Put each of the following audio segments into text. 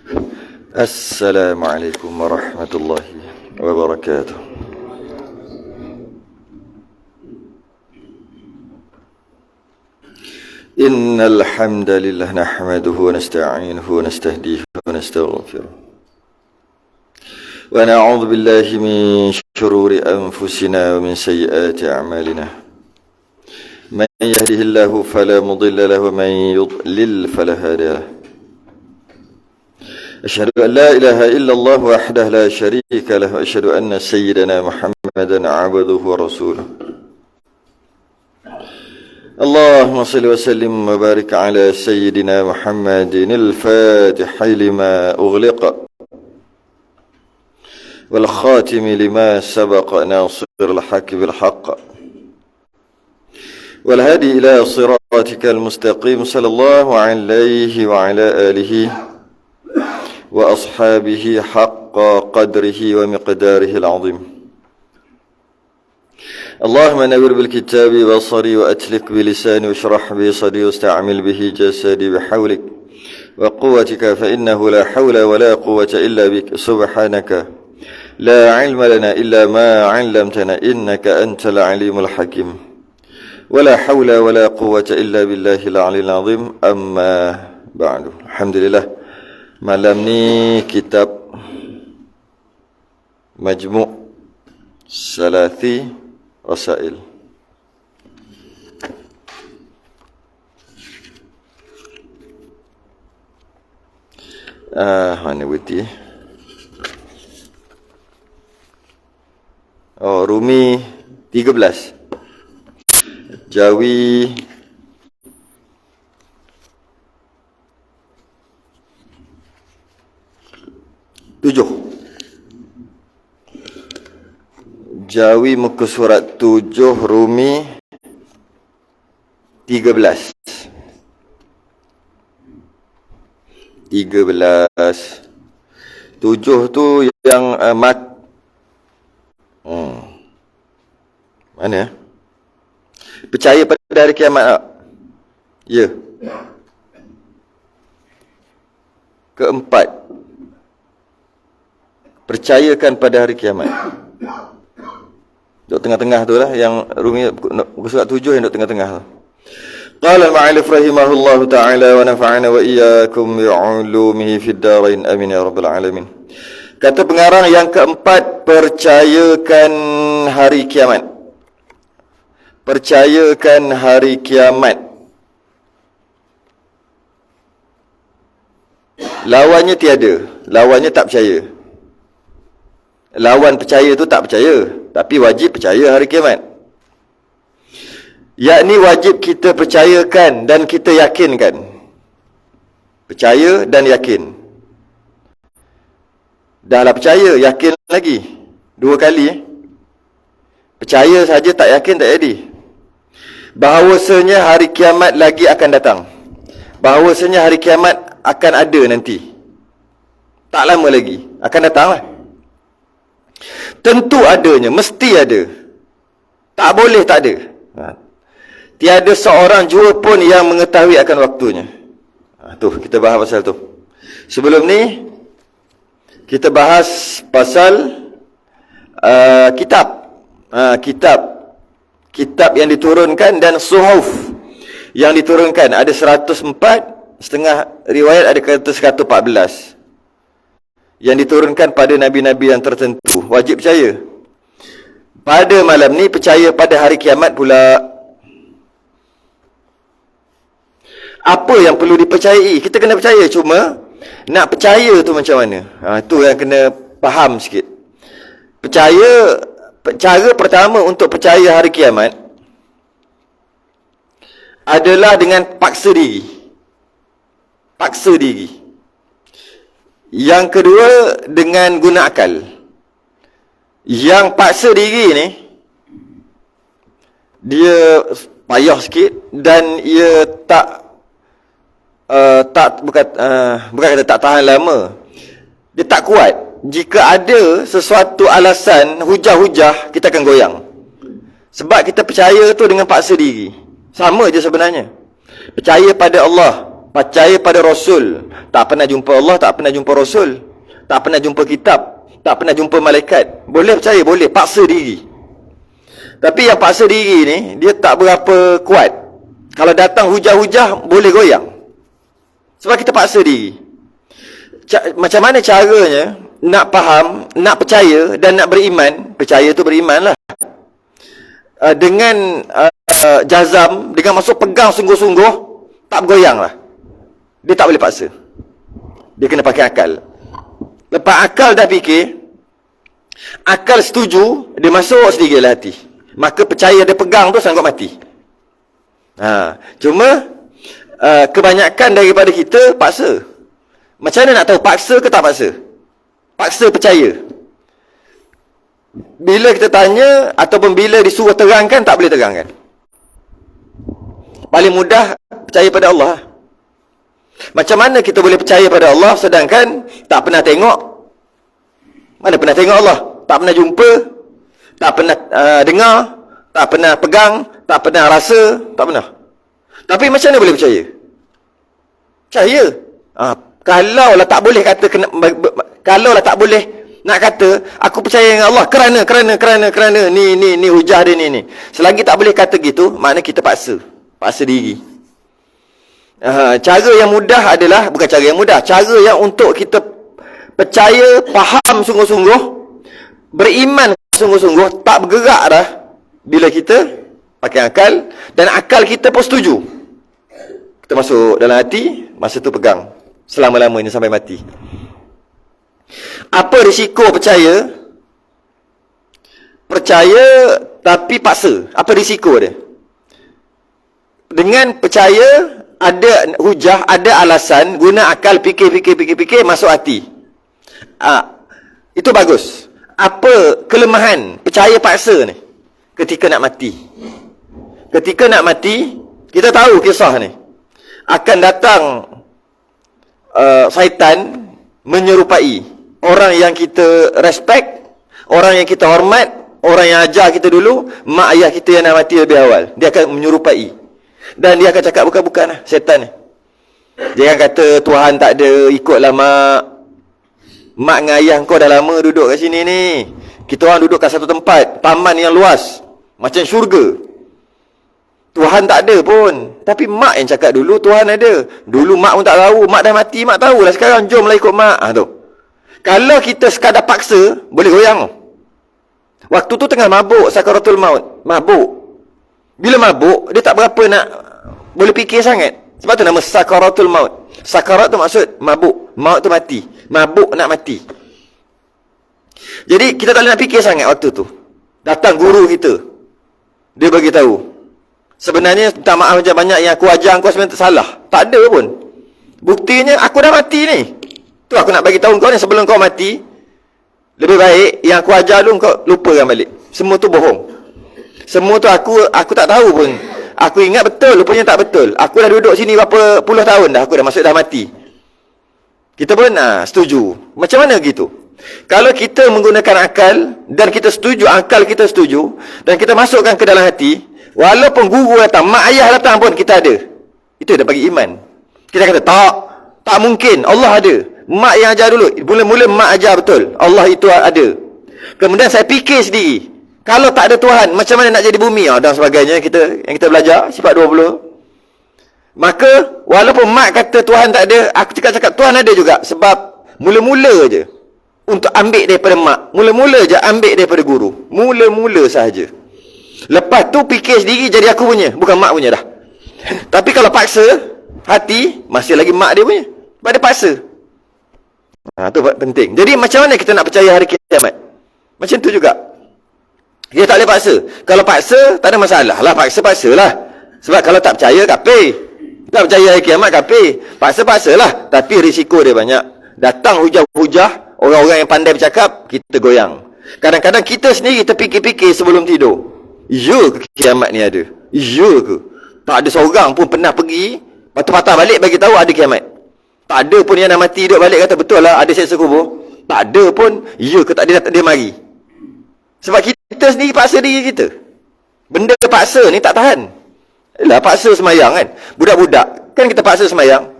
Assalamualaikum warahmatullahi wabarakatuh. Innal hamdalillah nahmaduhu wa nasta'inuhu wa nastahdihi wa nastaghfiruh. Wa na'udzu billahi min shururi anfusina wa min sayyiati a'malina. Man yahdihillahu fala mudilla lahu wa man yudlil fala hadiya lahu. أشهد أن لا إله إلا الله وحده لا شريك له وأشهد أن سيدنا محمدا عبده ورسوله اللهم صل وسلم وبارك على سيدنا محمد الفاتح لما أغلق والخاتم لما سبق ناصر الحق بالحق والهادي إلى صراطك المستقيم صلى الله عليه وعلى آله وأصحابه حق قدره ومقداره العظيم اللهم نور بالكتاب بصري وأتلك بلساني واشرح به صدري واستعمل به جسدي بحولك وقوتك فإنه لا حول ولا قوة إلا بك سبحانك لا علم لنا إلا ما علمتنا إنك أنت العليم الحكيم ولا حول ولا قوة إلا بالله العلي العظيم أما بعد الحمد لله. Malam ni kitab Majmu' Salathi Rasail. Mana berarti? Oh, Rumi 13. Jawi 7. Jawi muka surat 7, Rumi 13. 7 tu yang mana? Percaya pada hari kiamat tak? Ya. Keempat, percayakan pada hari kiamat. Duk tengah-tengah tu lah yang Rumi muka surat 7 yang duk tengah-tengah tu. Qala al-ma'alif rahimahullahu ta'ala wa nafa'ana wa iyyakum bi'ulumihi fid darain amin ya rabbal alamin. Kata pengarang yang keempat, percayakan hari kiamat. Percayakan hari kiamat. Lawannya tiada. Lawannya tak percaya. Lawan percaya tu tak percaya, tapi wajib percaya hari kiamat. Yakni wajib kita percayakan dan kita yakinkan. Percaya dan yakin. Dahlah percaya, yakin lagi. 2 kali. Percaya saja tak yakin tak jadi. Bahawasanya hari kiamat lagi akan datang. Bahawasanya hari kiamat akan ada nanti. Tak lama lagi akan datanglah. Tentu adanya, mesti ada. Tak boleh tak ada. Tiada seorang jua pun yang mengetahui akan waktunya. Tu kita bahas pasal tu. Sebelum ni kita bahas pasal kitab. Kitab yang diturunkan dan suhuf yang diturunkan. Ada 104, setengah riwayat ada kata 114. Yang diturunkan pada nabi-nabi yang tertentu. Wajib percaya. Pada malam ni percaya pada hari kiamat pula. Apa yang perlu dipercayai? Kita kena percaya, cuma nak percaya tu macam mana? Tu yang kena faham sikit. Percaya, cara pertama untuk percaya hari kiamat adalah dengan paksa diri. Paksa diri. Yang kedua, dengan guna akal. Yang paksa diri ni, dia payah sikit dan ia bukan kata tak tahan lama. Dia tak kuat. Jika ada sesuatu alasan, hujah-hujah, kita akan goyang. Sebab kita percaya tu dengan paksa diri. Sama je sebenarnya. Percaya pada Allah, Percaya pada Rasul. Tak pernah jumpa Allah, tak pernah jumpa Rasul, tak pernah jumpa kitab, tak pernah jumpa malaikat. Boleh percaya, boleh. Paksa diri. Tapi yang paksa diri ni, dia tak berapa kuat. Kalau datang hujah-hujah, boleh goyang. Sebab kita paksa diri. Macam mana caranya nak faham, nak percaya dan nak beriman? Percaya tu beriman lah. Dengan jazam, dengan masuk pegang sungguh-sungguh, tak bergoyang lah. Dia tak boleh paksa. Dia kena pakai akal. Lepas akal dah fikir, akal setuju, dia masuk sedikit lah hati. Maka percaya dia pegang tu sanggup mati. Cuma kebanyakan daripada kita paksa. Macam mana nak tahu paksa ke tak paksa? Paksa percaya. Bila kita tanya ataupun bila disuruh terangkan, tak boleh terangkan. Paling mudah percaya pada Allah. Macam mana kita boleh percaya pada Allah sedangkan tak pernah tengok? Mana pernah tengok Allah? Tak pernah jumpa, tak pernah dengar, tak pernah pegang, tak pernah rasa, tak pernah. Tapi macam mana boleh percaya? Percaya. Kalaulah tak boleh kata kalaulah tak boleh nak kata aku percaya dengan Allah kerana ni hujah dia ni. Selagi tak boleh kata gitu, makna kita paksa diri. Cara yang mudah adalah, bukan cara yang mudah, cara yang untuk kita percaya, faham sungguh-sungguh, beriman sungguh-sungguh, tak bergerak dah bila kita pakai akal, dan akal kita pun setuju. Kita masuk dalam hati, masa tu pegang selama-lamanya sampai mati. Apa risiko percaya? Percaya tapi paksa. Apa risiko dia? Dengan percaya, ada hujah, ada alasan, guna akal, fikir, masuk hati. Itu bagus. Apa kelemahan percaya paksa ni? Ketika nak mati. Ketika nak mati, kita tahu kisah ni. Akan datang syaitan menyerupai orang yang kita respect, orang yang kita hormat, orang yang ajar kita dulu, mak ayah kita yang nak mati lebih awal. Dia akan menyerupai. Dan dia akan cakap bukan-bukan lah, syaitan ni. Dia akan kata, Tuhan tak ada, ikutlah mak. Mak dengan ayah kau dah lama duduk kat sini ni. Kita orang duduk kat satu tempat, taman yang luas, macam syurga. Tuhan tak ada pun. Tapi mak yang cakap dulu Tuhan ada. Dulu mak pun tak tahu, mak dah mati, mak tahulah. Sekarang jomlah ikut mak. Tu. Kalau kita sekadar paksa, boleh goyang. Waktu tu tengah mabuk, sakaratul maut. Mabuk. Bila mabuk, dia tak berapa nak boleh fikir sangat. Sebab tu nama sakaratul maut. Sakarat tu maksud mabuk. Maut tu mati. Mabuk nak mati. Jadi kita tak boleh nak fikir sangat waktu tu. Datang guru kita. Dia bagi tahu. Sebenarnya minta maaf macam banyak yang aku ajar kau sebenarnya salah. Tak ada pun. Buktinya aku dah mati ni. Tu aku nak bagi tahu kau ni, sebelum kau mati, lebih baik yang aku ajar dulu kau lupakan balik. Semua tu bohong. Semua tu aku tak tahu pun. Aku ingat betul, rupanya tak betul. Aku dah duduk sini berapa puluh tahun dah, aku dah masuk dah mati. Kita pun setuju. Macam mana gitu? Kalau kita menggunakan akal dan kita setuju, akal kita setuju, dan kita masukkan ke dalam hati, walaupun guru datang, mak ayah datang pun kita ada. Itu dah bagi iman. Kita kata tak mungkin, Allah ada. Mak yang ajar dulu. Mula-mula mak ajar betul, Allah itu ada. Kemudian saya fikir sendiri, kalau tak ada Tuhan, macam mana nak jadi bumi? Dan sebagainya yang kita belajar, sifat 20. Maka, walaupun mak kata Tuhan tak ada, aku cakap Tuhan ada juga. Sebab, mula-mula je. Untuk ambil daripada mak. Mula-mula je ambil daripada guru. Mula-mula sahaja. Lepas tu, fikir sendiri jadi aku punya. Bukan mak punya dah. Tapi kalau paksa, hati, masih lagi mak dia punya. Sebab dia paksa. Itu penting. Jadi, macam mana kita nak percaya hari kiamat? Macam tu juga. Dia tak boleh paksa. Kalau paksa, tak ada masalah lah. Paksa-paksalah. Sebab kalau tak percaya, kafir. Tak percaya hari kiamat, kafir. Paksa-paksalah. Tapi risiko dia banyak. Datang hujah-hujah, orang-orang yang pandai bercakap, kita goyang. Kadang-kadang kita sendiri terfikir-fikir sebelum tidur. Ya ke kiamat ni ada? Ya ke? Tak ada seorang pun pernah pergi, patah-patah balik bagi tahu ada kiamat. Tak ada pun yang dah mati duduk balik kata, betul lah ada seksa kubur. Tak ada pun, ya ke tak dia mari. Sebab kita sendiri paksa diri kita. Benda paksa ni tak tahan. Yelah, paksa semayang kan. Budak-budak, kan kita paksa semayang.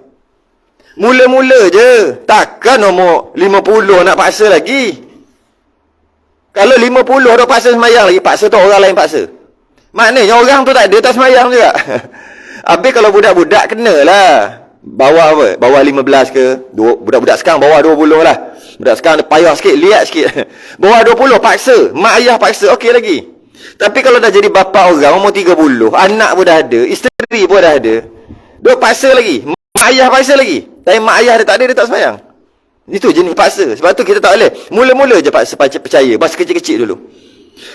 Mula-mula je. Takkan nombor 50 nak paksa lagi. Kalau 50 dah paksa semayang lagi, paksa tu orang lain paksa. Maknanya orang tu tak ada, tak semayang juga. Habis kalau budak-budak kenalah. Bawa apa? Bawa 15 ke? Budak-budak sekarang bawah 20 lah. Budak sekarang payah sikit, lihat sikit. Bawah 20 paksa. Mak ayah paksa, okey lagi. Tapi kalau dah jadi bapa orang, umur 30, anak pun dah ada, isteri pun dah ada, dia paksa lagi. Mak ayah paksa lagi. Tapi mak ayah dia tak ada, dia tak semayang. Itu jenis paksa. Sebab tu kita tak boleh. Mula-mula je paksa percaya. Masa kecil-kecil dulu.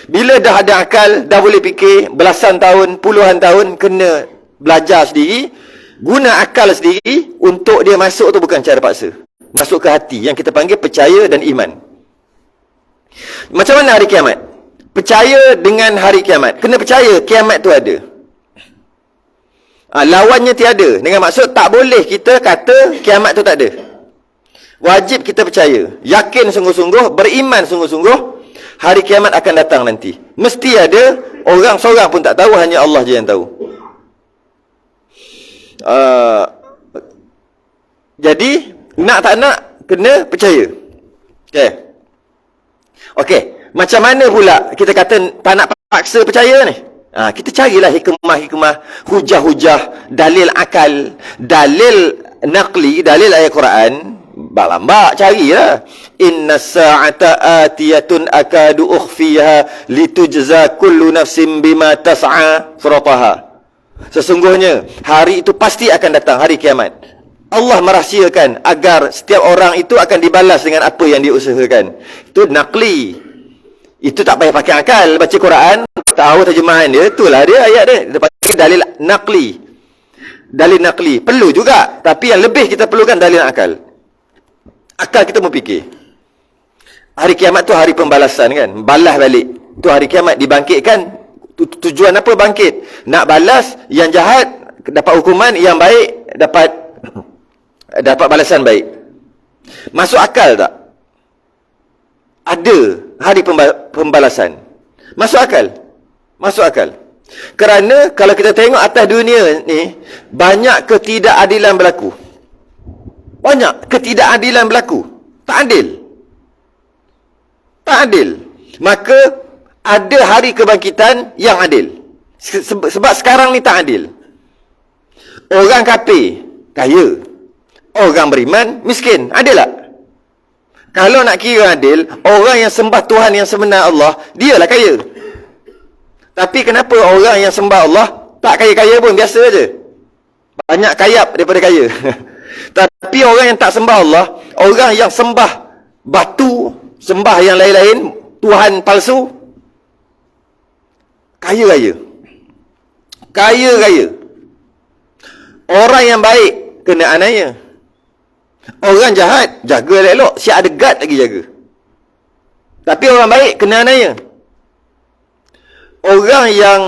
Bila dah ada akal, dah boleh fikir, belasan tahun, puluhan tahun, kena belajar sendiri, guna akal sendiri, untuk dia masuk tu bukan cara paksa. Masuk ke hati, yang kita panggil percaya dan iman. Macam mana hari kiamat? Percaya dengan hari kiamat. Kena percaya kiamat tu ada. Lawannya tiada. Dengan maksud tak boleh kita kata kiamat tu tak ada. Wajib kita percaya, yakin sungguh-sungguh, beriman sungguh-sungguh, hari kiamat akan datang nanti. Mesti ada, orang seorang pun tak tahu, hanya Allah je yang tahu. Jadi, nak tak nak, kena percaya. Okey. Macam mana pula kita kata tak nak paksa percaya ni? Kita carilah hikmah-hikmah, hujah-hujah, dalil akal, dalil naqli, dalil ayat Quran. Lambak carilah. Inna sa'ata atiyatun akadu ukhfiha litujza kullu nafsin bima tas'a. Surah Taha. Sesungguhnya hari itu pasti akan datang, hari kiamat. Allah merahsiakan agar setiap orang itu akan dibalas dengan apa yang dia usahakan. Itu naqli. Itu tak payah pakai akal. Baca Quran, tahu terjemahan dia, itulah dia ayat dia. Dia pakai dalil naqli. Dalil naqli perlu juga, tapi yang lebih kita perlukan dalil akal. Akal kita memfikir. Hari kiamat tu hari pembalasan kan. Balas balik. Tu hari kiamat dibangkitkan. Tujuan apa bangkit? Nak balas yang jahat, dapat hukuman, yang baik dapat balasan baik. Masuk akal tak? Ada hari pembalasan. Masuk akal? Masuk akal. Kerana kalau kita tengok atas dunia ni, banyak ketidakadilan berlaku. Banyak ketidakadilan berlaku. Tak adil. Tak adil. Maka ada hari kebangkitan yang adil. Sebab sekarang ni tak adil. Orang kafir kaya, orang beriman miskin. Adil tak? Kalau nak kira adil, orang yang sembah Tuhan yang sebenar Allah, dialah kaya. Tapi kenapa orang yang sembah Allah tak kaya-kaya pun, biasa je. Banyak kayap daripada kaya. Tapi orang yang tak sembah Allah, orang yang sembah batu, sembah yang lain-lain, Tuhan palsu, kaya-kaya. Kaya-kaya. Orang yang baik kena anaya. Orang jahat jaga elok, siap ada guard lagi jaga. Tapi orang baik kena anaya. Orang yang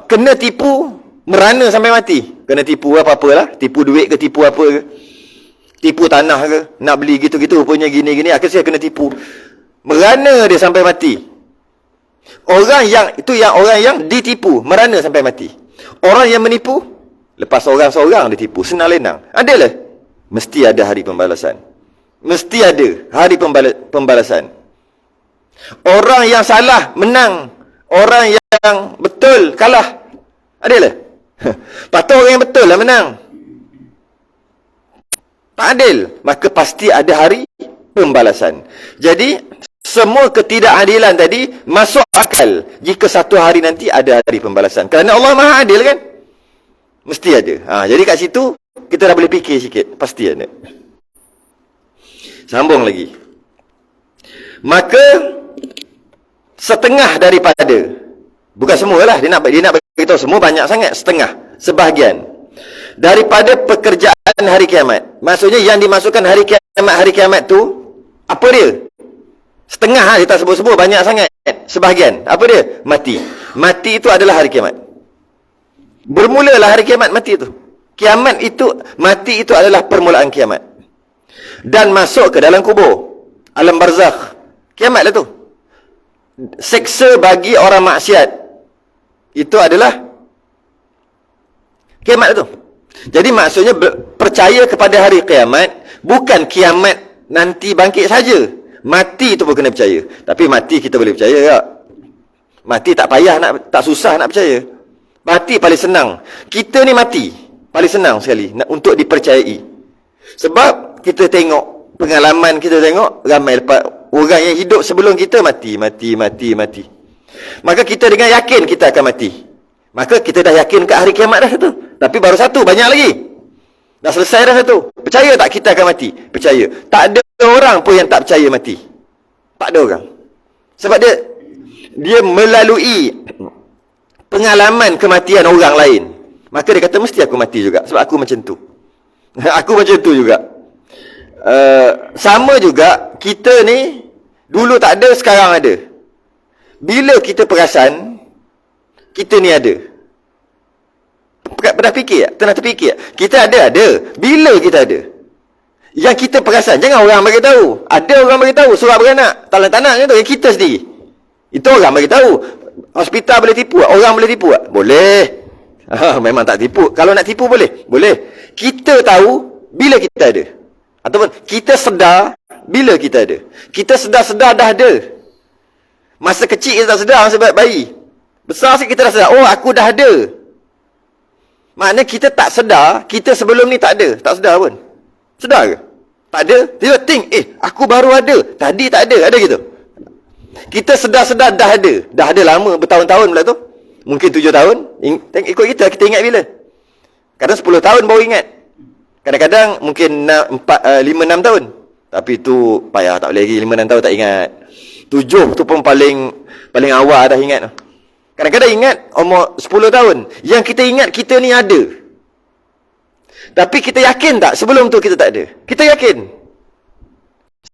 kena tipu, merana sampai mati. Kena tipu apa-apalah, tipu duit ke, tipu apa ke, tipu tanah ke, nak beli gitu-gitu punya gini-gini, akhirnya kena tipu, merana dia sampai mati. Orang yang itu, yang orang yang ditipu, merana sampai mati. Orang yang menipu, lepas orang-seorang ditipu, senang lenang. Adalah, mesti ada hari pembalasan. Mesti ada hari pembalasan. Orang yang salah menang, orang yang betul kalah. Adalah. Patut orang yang betul lah menang. Tak adil, maka pasti ada hari pembalasan. Jadi semua ketidakadilan tadi masuk akal jika satu hari nanti ada hari pembalasan. Kerana Allah Maha Adil kan? Mesti ada. Jadi kat situ kita dah boleh fikir sikit, pasti ada. Sambung lagi. Maka setengah daripada, bukan semualah, dia nak beritahu semua, banyak sangat, setengah, sebahagian daripada pekerjaan hari kiamat. Maksudnya yang dimasukkan hari kiamat tu, apa dia? Setengah dia tak sebut-sebut, banyak sangat. Sebahagian, apa dia? Mati. Mati itu adalah hari kiamat. Bermulalah hari kiamat, mati itu. Kiamat itu, mati itu adalah permulaan kiamat. Dan masuk ke dalam kubur, alam barzakh. Kiamat lah tu. Seksa bagi orang maksiat, itu adalah kiamat tu. Jadi maksudnya percaya kepada hari kiamat, bukan kiamat nanti bangkit saja. Mati tu pun kena percaya. Tapi mati kita boleh percaya tak? Mati tak payah nak, tak susah nak percaya. Mati paling senang. Kita ni mati paling senang sekali untuk dipercayai. Sebab kita tengok pengalaman, kita tengok ramai lepas orang yang hidup sebelum kita mati. Maka kita dengan yakin kita akan mati. Maka kita dah yakin kat hari kiamat dah satu. Tapi baru satu, banyak lagi. Dah selesai dah satu. Percaya tak kita akan mati? Percaya. Tak ada orang pun yang tak percaya mati. Tak ada orang. Sebab dia melalui pengalaman kematian orang lain. Maka dia kata mesti aku mati juga. Sebab aku macam tu. Aku macam tu juga. Sama juga, kita ni dulu tak ada, sekarang ada. Bila kita perasan kita ni ada, pernah fikir tak? Pernah terfikir tak? Kita ada. Bila kita ada? Yang kita perasan, jangan orang bagi tahu. Ada orang bagi tahu, surat beranak, tanak tu yang kita sendiri. Itu orang bagi tahu. Hospital boleh tipu tak? Orang boleh tipu tak? Boleh. Memang tak tipu. Kalau nak tipu boleh. Kita tahu bila kita ada. Ataupun kita sedar bila kita ada. Kita sedar-sedar dah ada. Masa kecil kita tak sedar, masa bayi. Besar sikit kita dah sedar, oh aku dah ada. Maknanya kita tak sedar, kita sebelum ni tak ada. Tak sedar pun. Sedar ke? Tak ada. Dia think, aku baru ada. Tadi tak ada. Ada gitu. Kita sedar-sedar dah ada. Dah ada lama, bertahun-tahun pula tu. Mungkin 7 tahun. Ikut kita ingat bila? Kadang 10 tahun baru ingat. Kadang-kadang mungkin 5-6 tahun. Tapi tu payah, tak boleh lagi. 5-6 tahun tak ingat. 7 tu pun paling awal dah ingat. Kadang-kadang ingat umur 10 tahun. Yang kita ingat kita ni ada. Tapi kita yakin tak sebelum tu kita tak ada? Kita yakin.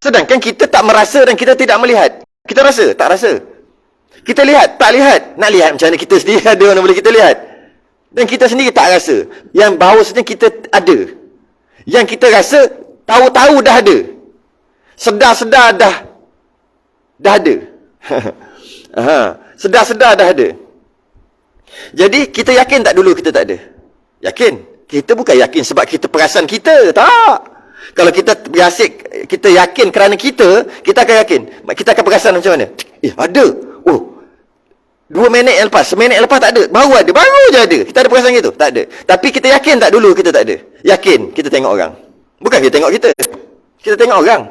Sedangkan kita tak merasa dan kita tidak melihat. Kita rasa? Tak rasa. Kita lihat? Tak lihat. Nak lihat macam mana kita sendiri ada mana boleh kita lihat. Dan kita sendiri tak rasa. Yang bahawasanya kita ada. Yang kita rasa tahu-tahu dah ada. Sedar-sedar dah ada. Sedar-sedar dah ada. Jadi kita yakin tak dulu kita tak ada? Yakin. Kita bukan yakin sebab kita perasan kita. Tak. Kalau kita kita yakin kerana kita akan yakin. Kita akan perasan macam mana? Ada. Oh, 2 minit yang lepas, seminit lepas tak ada. Baru je ada. Kita ada perasaan gitu? Tak ada. Tapi kita yakin tak dulu kita tak ada? Yakin. Kita tengok orang. Bukan kita tengok kita. Kita tengok orang.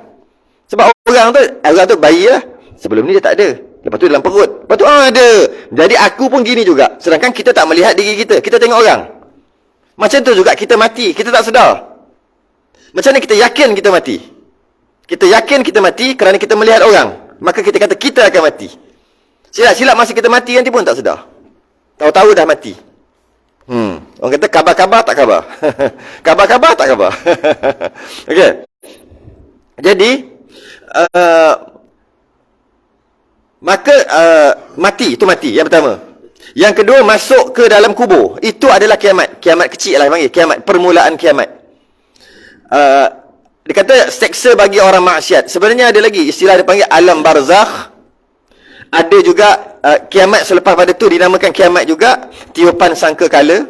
Sebab orang tu bayi lah. Sebelum ni dia tak ada. Lepas tu dalam perut. Lepas tu ada. Jadi aku pun gini juga. Sedangkan kita tak melihat diri kita. Kita tengok orang. Macam tu juga kita mati. Kita tak sedar. Macam mana kita yakin kita mati? Kita yakin kita mati kerana kita melihat orang. Maka kita kata kita akan mati. Silap masa kita mati nanti pun tak sedar. Tahu-tahu dah mati. Orang kata kabar-kabar tak kabar. Kabar-kabar tak kabar. Okey. Jadi maka mati, itu mati yang pertama. Yang kedua, masuk ke dalam kubur. Itu adalah kiamat. Kiamat kecil lah panggil. Kiamat, permulaan kiamat. Dia kata seksa bagi orang maksiat. Sebenarnya ada lagi istilah dia panggil alam barzakh. Ada juga kiamat selepas pada tu dinamakan kiamat juga. Tiupan sangkakala.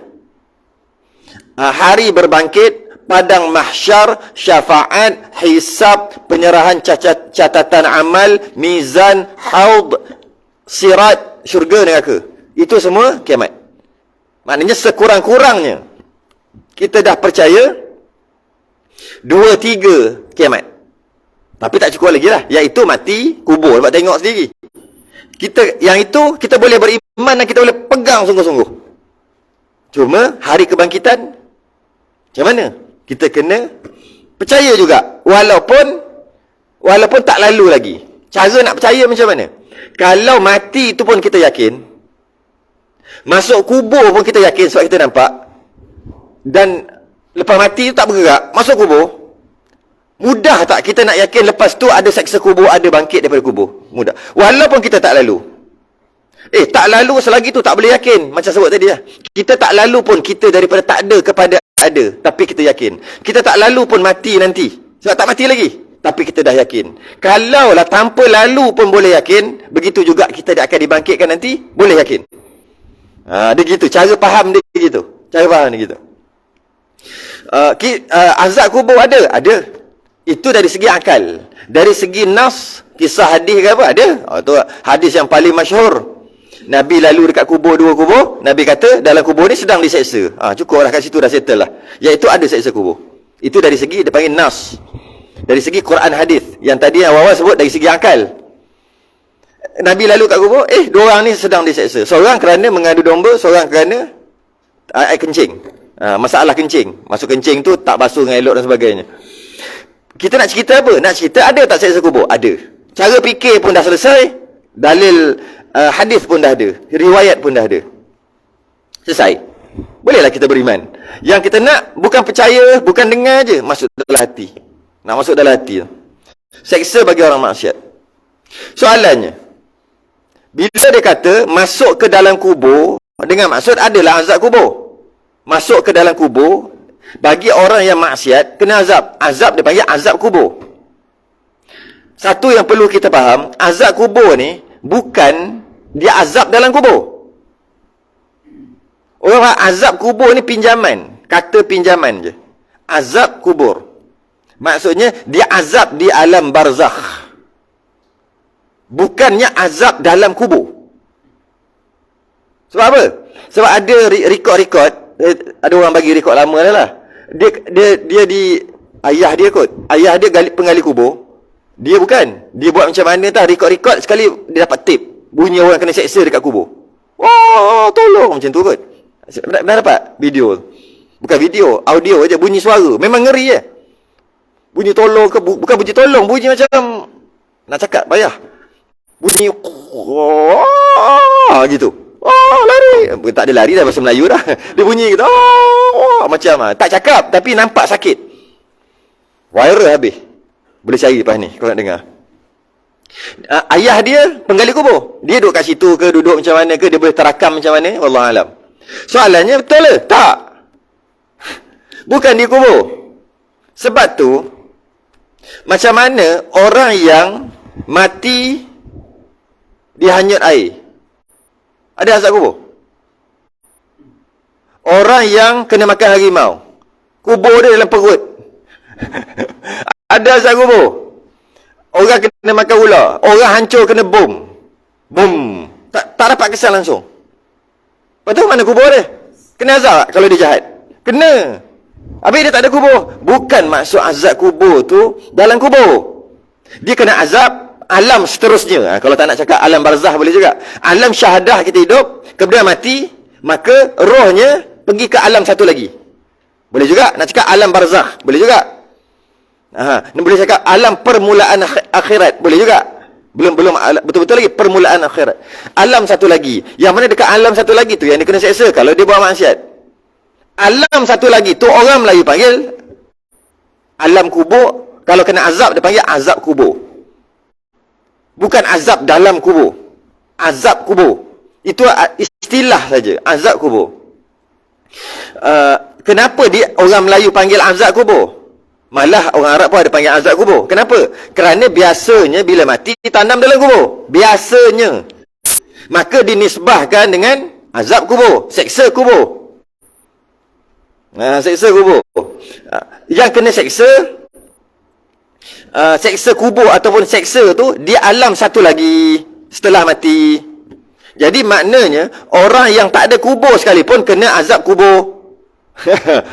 Hari berbangkit, padang mahsyar, syafaat, hisab, penyerahan catatan amal, mizan, haud, sirat, syurga neraka. Itu semua kiamat. Maknanya sekurang-kurangnya kita dah percaya 2-3 kiamat. Tapi tak cukup lagi lah. Iaitu mati, kubur. Sebab tengok sendiri. Yang itu kita boleh beriman dan kita boleh pegang sungguh-sungguh. Cuma hari kebangkitan macam mana? Kita kena percaya juga. Walaupun tak lalu lagi. Cara nak percaya macam mana? Kalau mati itu pun kita yakin. Masuk kubur pun kita yakin sebab kita nampak. Dan lepas mati tu tak bergerak, masuk kubur. Mudah tak kita nak yakin lepas tu ada seksa kubur, ada bangkit daripada kubur? Mudah. Walaupun kita tak lalu. Tak lalu selagi tu tak boleh yakin. Macam sebut tadi lah. Kita tak lalu pun kita daripada tak ada kepada ada. Tapi kita yakin. Kita tak lalu pun mati nanti. Sebab tak mati lagi. Tapi kita dah yakin. Kalaulah tanpa lalu pun boleh yakin, begitu juga kita akan dibangkitkan nanti, boleh yakin. Dia gitu. Cara faham dia gitu. Cara faham dia gitu. Azab kubur ada. Itu dari segi akal. Dari segi nas, kisah hadis ke apa? Ada. Itu hadis yang paling masyhur. Nabi lalu dekat kubur, 2 kubur. Nabi kata dalam kubur ni sedang diseksa. Cukuplah kat situ, dah settle lah. Iaitu ada seksa kubur. Itu dari segi dia panggil nas. Dari segi Quran hadis. Yang tadi yang awal sebut dari segi akal. Nabi lalu kat kubur, 2 orang ni sedang diseksa. Seorang kerana mengadu domba, seorang kerana air kencing. Masalah kencing. Masuk kencing tu tak basuh dengan elok dan sebagainya. Kita nak cerita apa? Nak cerita ada tak seksa kubur? Ada. Cara fikir pun dah selesai. Dalil hadis pun dah ada. Riwayat pun dah ada. Selesai. Bolehlah kita beriman. Yang kita nak bukan percaya, bukan dengar je, masuk dalam hati. Nak masuk dalam hati tu. Seksa bagi orang maksiat. Soalannya, bila dia kata masuk ke dalam kubur, dengan maksud adalah azab kubur. Masuk ke dalam kubur, bagi orang yang maksiat, kena azab. Azab dia panggil azab kubur. Satu yang perlu kita faham, azab kubur ni, bukan dia azab dalam kubur. Orang azab kubur ni pinjaman. Kata pinjaman je. Azab kubur. Maksudnya, dia azab di alam barzakh. Bukannya azab dalam kubur. Sebab apa? Sebab ada rekod-rekod, ada orang bagi rekod lama dah lah. Dia di ayah dia kot. Ayah dia penggali kubur. Dia bukan. Dia buat macam mana tah, rekod-rekod sekali dia dapat tip. Bunyi orang kena seksa dekat kubur. Wah, tolong macam tu kot. Dah dapat video. Bukan video, audio aja, bunyi suara. Memang ngeri je. Bunyi tolong ke bukan bunyi tolong, bunyi macam nak cakap payah. Bunyi gitu. Lari. Tak ada lari dah, bahasa Melayu dah. Dia bunyi gitu. Macam tak cakap tapi nampak sakit. Viral habis. Boleh cari lepas ni kalau nak dengar. Ayah dia penggali kubur. Dia duduk kat situ ke, duduk macam mana ke, dia boleh terakam macam mana, wallahu alam. Soalannya betul ke? Tak. Bukan di kubur. Sebab tu macam mana orang yang mati dihanyut air, ada azab kubur? Orang yang kena makan harimau, kubur dia dalam perut, ada azab kubur. Orang kena makan ular, orang hancur kena bom, tak dapat kesan langsung. Lepas tu mana kubur dia? Kena azab kalau dia jahat? Kena. Habis dia tak ada kubur. Bukan maksud azab kubur tu dalam kubur. Dia kena azab alam seterusnya. Kalau tak nak cakap alam barzah boleh juga. Alam syahadah kita hidup, kemudian mati, maka rohnya pergi ke alam satu lagi. Boleh juga. Nak cakap alam barzah, boleh juga. Boleh cakap alam permulaan akhirat, boleh juga. Belum betul-betul lagi permulaan akhirat. Alam satu lagi. Yang mana dekat alam satu lagi tu yang dia kena seksa kalau dia buat maksiat. Alam satu lagi tu orang Melayu panggil alam kubur. Kalau kena azab dia panggil azab kubur. Bukan azab dalam kubur. Azab kubur. Itu istilah saja, azab kubur. Kenapa orang Melayu panggil azab kubur? Malah orang Arab pun ada panggil azab kubur. Kenapa? Kerana biasanya bila mati ditanam dalam kubur. Biasanya. Maka dinisbahkan dengan azab kubur, seksa kubur. Seksa kubur. Yang kena seksa, seksa kubur ataupun seksa tu dia alam satu lagi setelah mati. Jadi maknanya orang yang tak ada kubur sekalipun kena azab kubur.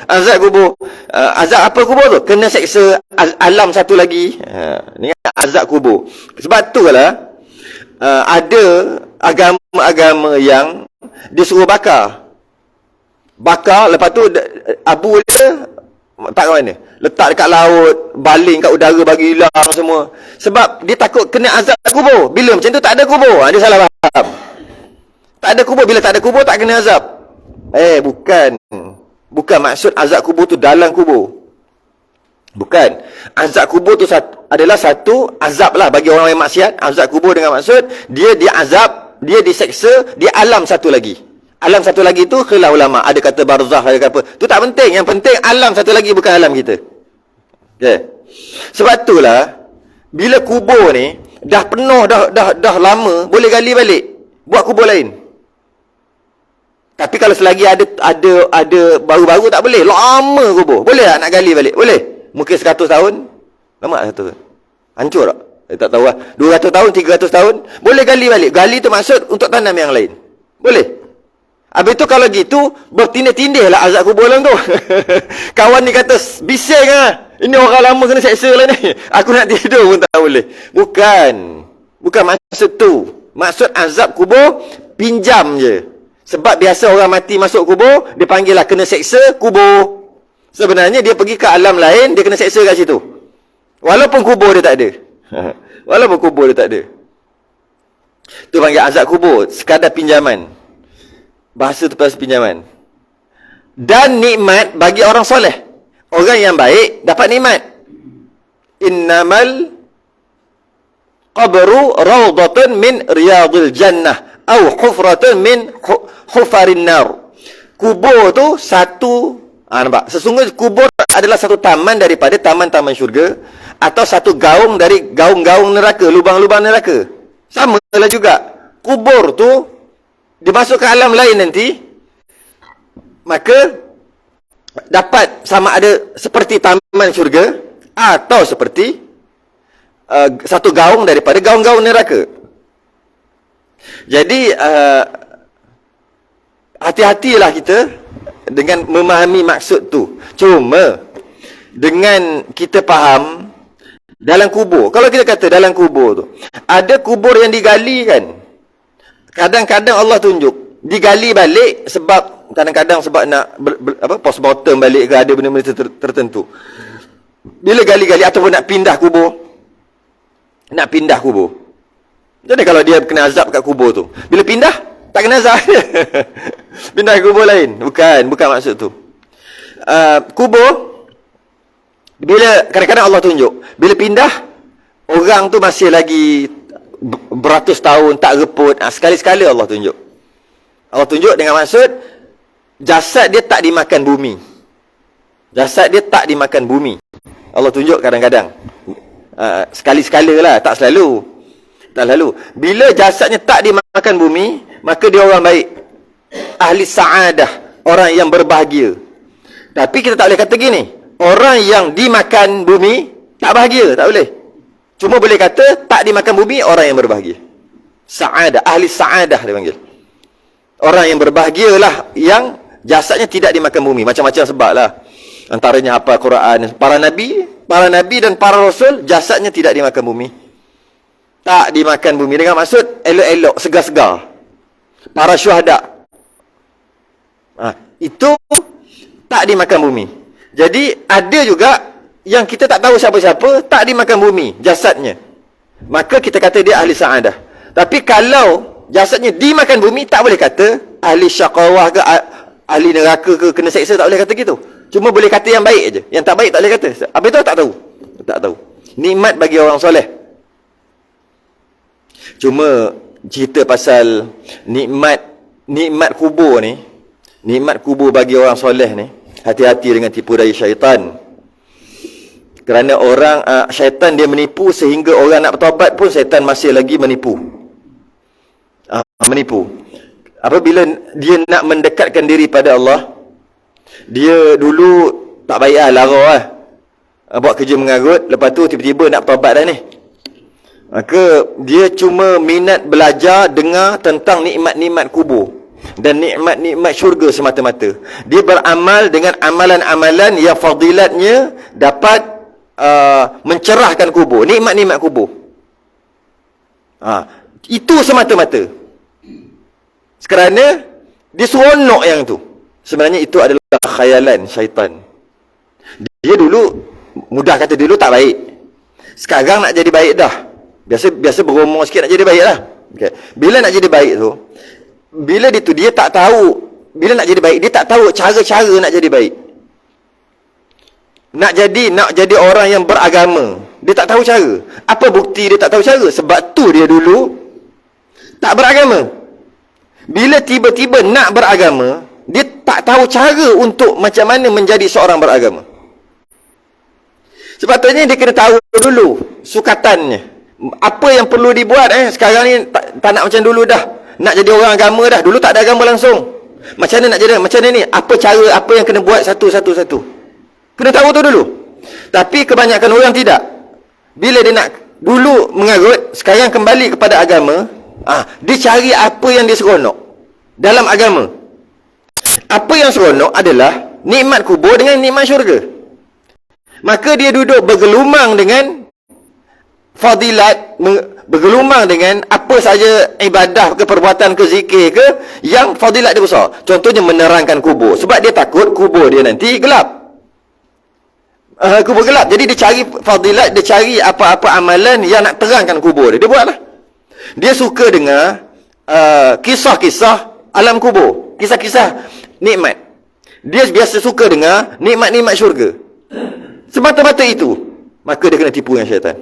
Azab kubur. Azab apa kubur tu? Kena seksa alam satu lagi. Ni azab kubur. Sebab tu lah ada agama-agama yang disuruh bakar. Lepas tu abu dia tak ke mana, letak dekat laut, baling kat udara bagi hilang semua. Sebab dia takut kena azab kubur. Bila macam tu tak ada kubur, dia salah faham. Tak ada kubur, bila tak ada kubur tak kena azab. Bukan maksud azab kubur tu dalam kubur. Bukan. Azab kubur tu adalah satu azab lah bagi orang yang maksiat. Azab kubur dengan maksud dia diazab, dia diseksa di alam satu lagi. Alam satu lagi tu khilaf ulama. Ada kata barzah, ada kata apa. Tu tak penting. Yang penting alam satu lagi bukan alam kita. Okay. Sebab itulah bila kubur ni dah penuh, dah lama, boleh gali balik, buat kubur lain. Tapi kalau selagi ada baru-baru tak boleh. Lama kubur. Boleh tak nak gali balik? Boleh. Mungkin 100 tahun. Lama tak 100 tahun? Hancur tak? Tak tahu lah. 200 tahun, 300 tahun. Boleh gali balik. Gali tu maksud untuk tanam yang lain. Boleh. Habis tu kalau gitu, bertindih-tindih lah azab kubur lah tu. Kawan ni kata, bising lah. Ini orang lama kena seksa lah ni. Aku nak tidur pun tak boleh. Bukan maksud tu. Maksud azab kubur, pinjam je. Sebab biasa orang mati masuk kubur, dia panggil lah kena seksa kubur. Sebenarnya dia pergi ke alam lain, dia kena seksa kat situ. Walaupun kubur dia tak ada. Walaupun kubur dia tak ada. Tu panggil azab kubur. Sekadar pinjaman. Bahasa tu pasal pinjaman. Dan nikmat bagi orang soleh. Orang yang baik dapat nikmat. Innamal qabru rawdatun min riyadil jannah au hufratun min hufarin nar. Kubur tu satu, nampak? Sesungguhnya kubur adalah satu taman daripada taman-taman syurga, atau satu gaung dari gaung-gaung neraka, lubang-lubang neraka. Sama lah juga. Kubur tu dimasuk ke alam lain nanti, maka dapat sama ada seperti taman syurga atau seperti satu gaung daripada gaung-gaung neraka. Jadi hati-hatilah kita dengan memahami maksud tu. Cuma dengan kita faham dalam kubur, kalau kita kata dalam kubur tu ada kubur yang digali kan, kadang-kadang Allah tunjuk digali balik sebab kadang-kadang sebab nak postmortem balik ke, ada benda-benda tertentu. Bila gali-gali ataupun nak pindah kubur. Jadi kalau dia kena azab kat kubur tu, bila pindah tak kena azab. Pindah ke kubur lain. Bukan maksud tu. Kubur, bila kadang-kadang Allah tunjuk, bila pindah orang tu masih lagi beratus tahun tak reput, sekali-sekala Allah tunjuk. Allah tunjuk dengan maksud jasad dia tak dimakan bumi. Jasad dia tak dimakan bumi. Allah tunjuk kadang-kadang. Sekali-sekala lah, tak selalu. Bila jasadnya tak dimakan bumi, maka dia orang baik. Ahli sa'adah, orang yang berbahagia. Tapi kita tak boleh kata gini, orang yang dimakan bumi tak bahagia, tak boleh. Cuma boleh kata tak dimakan bumi orang yang berbahagia. Sa'adah, ahli sa'adah dia panggil. Orang yang berbahagialah yang jasadnya tidak dimakan bumi. Macam-macam sebab lah. Antaranya hafal Quran. Para nabi dan para rasul jasadnya tidak dimakan bumi. Tak dimakan bumi dengan maksud elok-elok, segar-segar. Para syuhada, itu tak dimakan bumi. Jadi ada juga yang kita tak tahu siapa-siapa, tak dimakan bumi jasadnya, maka kita kata dia ahli sa'adah. Tapi kalau jasadnya dimakan bumi, tak boleh kata ahli syaqawah ke ahli neraka ke kena seksa, tak boleh kata gitu. Cuma boleh kata yang baik aja. Yang tak baik tak boleh kata. Apa itu tak tahu. Nikmat bagi orang soleh. Cuma cerita pasal nikmat kubur ni, nikmat kubur bagi orang soleh ni, hati-hati dengan tipu daya syaitan. Kerana syaitan dia menipu sehingga orang nak bertaubat pun syaitan masih lagi menipu. Apabila dia nak mendekatkan diri pada Allah, dia dulu tak baik lara buat kerja mengarut, lepas tu tiba-tiba nak bertaubat dah ni. Maka dia cuma minat belajar, dengar tentang nikmat-nikmat kubur dan nikmat-nikmat syurga semata-mata. Dia beramal dengan amalan-amalan yang fadilatnya dapat mencerahkan kubur, nikmat-nikmat kubur. Itu semata-mata. Kerana dia seronok yang tu. Sebenarnya itu adalah khayalan syaitan. Dia dulu, mudah kata dulu tak baik. Sekarang nak jadi baik dah. Biasa berumur sikit nak jadi baik lah. Okay. Bila nak jadi baik tu, dia tak tahu, bila nak jadi baik, dia tak tahu cara-cara nak jadi baik. Nak jadi orang yang beragama, dia tak tahu cara. Apa bukti dia tak tahu cara? Sebab tu dia dulu tak beragama. Bila tiba-tiba nak beragama, dia tak tahu cara untuk macam mana menjadi seorang beragama. Sepatutnya dia kena tahu dulu sukatannya. Apa yang perlu dibuat sekarang ni tak nak macam dulu dah. Nak jadi orang agama dah. Dulu tak ada agama langsung. Macam mana nak jadi? Macam mana ni? Apa cara, apa yang kena buat satu-satu. Kena tahu tu dulu. Tapi kebanyakan orang tidak. Bila dia nak dulu mengarut, sekarang kembali kepada agama, dia cari apa yang dia seronok dalam agama. Apa yang seronok adalah nikmat kubur dengan nikmat syurga. Maka dia duduk bergelumang dengan fadilat, bergelumang dengan apa saja ibadah ke, perbuatan ke, zikir ke, yang fadilat dia besar. Contohnya menerangkan kubur, sebab dia takut kubur dia nanti gelap. Kubur gelap. Jadi dia cari fadilat, dia cari apa-apa amalan yang nak terangkan kubur dia. Dia buatlah. Dia suka dengar kisah-kisah alam kubur, kisah-kisah nikmat. Dia biasa suka dengar nikmat-nikmat syurga. Semata-mata itu, maka dia kena tipu dengan syaitan.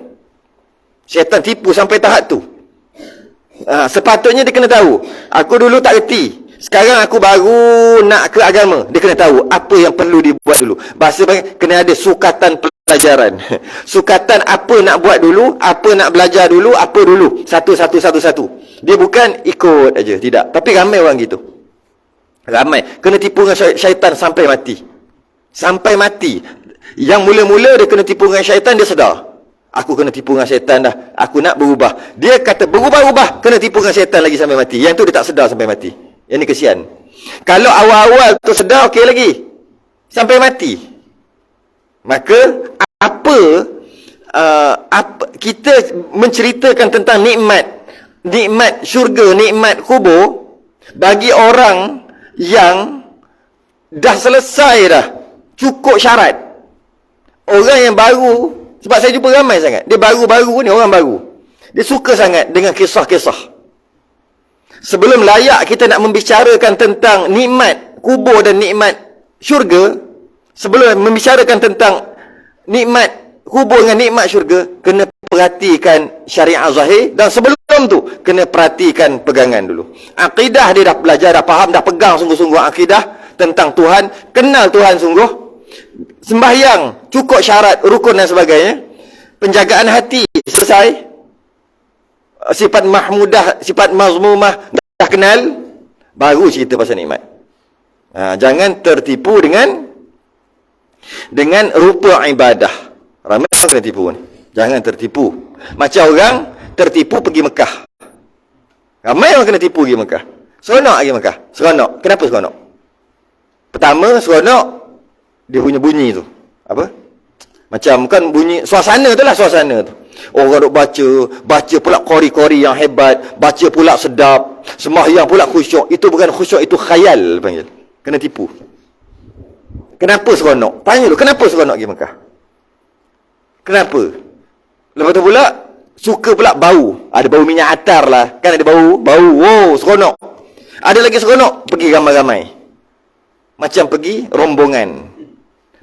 Syaitan tipu sampai tahap tu. Sepatutnya dia kena tahu, aku dulu tak reti, sekarang aku baru nak ke agama. Dia kena tahu apa yang perlu dibuat dulu. Bahasa kena ada sukatan pelajaran. Sukatan apa nak buat dulu, apa nak belajar dulu, apa dulu. Satu-satu. Dia bukan ikut aja, tidak. Tapi ramai orang gitu. Ramai. Kena tipu dengan syaitan sampai mati. Sampai mati. Yang mula-mula dia kena tipu dengan syaitan, dia sedar. Aku kena tipu dengan syaitan dah. Aku nak berubah. Dia kata berubah-ubah, kena tipu dengan syaitan lagi sampai mati. Yang tu dia tak sedar sampai mati. Yang ni kesian. Kalau awal-awal tu sedar, okey lagi. Sampai mati. Maka apa kita menceritakan tentang nikmat syurga, nikmat kubur bagi orang yang dah selesai dah, cukup syarat. Orang yang baru, sebab saya jumpa ramai sangat, dia baru-baru ni, orang baru, dia suka sangat dengan kisah-kisah. Sebelum layak kita nak membicarakan tentang nikmat kubur dan nikmat syurga, sebelum membicarakan tentang nikmat kubur dengan nikmat syurga, kena perhatikan syariat zahir. Dan sebelum tu, kena perhatikan pegangan dulu. Akidah dia dah belajar, dah faham, dah pegang sungguh-sungguh akidah tentang Tuhan, kenal Tuhan sungguh. Sembahyang cukup syarat, rukun dan sebagainya. Penjagaan hati selesai. Sifat mahmudah, sifat mazmumah dah kenal, baru cerita pasal nikmat. Jangan tertipu dengan rupa ibadah. Ramai orang kena tipu ni. Jangan tertipu. Macam orang tertipu pergi Mekah. Ramai orang kena tipu pergi Mekah. Seronok pergi Mekah. Seronok. Kenapa seronok? Pertama, seronok dia punya bunyi tu. Apa? Macam kan bunyi, suasana tu lah, suasana tu. Orang duk baca pula qori-qori yang hebat, baca pula sedap, sembahyang pula khusyuk. Itu bukan khusyuk, itu khayal panggil. Kena tipu. Kenapa seronok? Tanya dulu, kenapa seronok pergi Mekah? Kenapa? Lepas tu pula, suka pula bau. Ada bau minyak atar lah. Kan ada bau. Oh, seronok. Ada lagi seronok, pergi ramai-ramai. Macam pergi rombongan.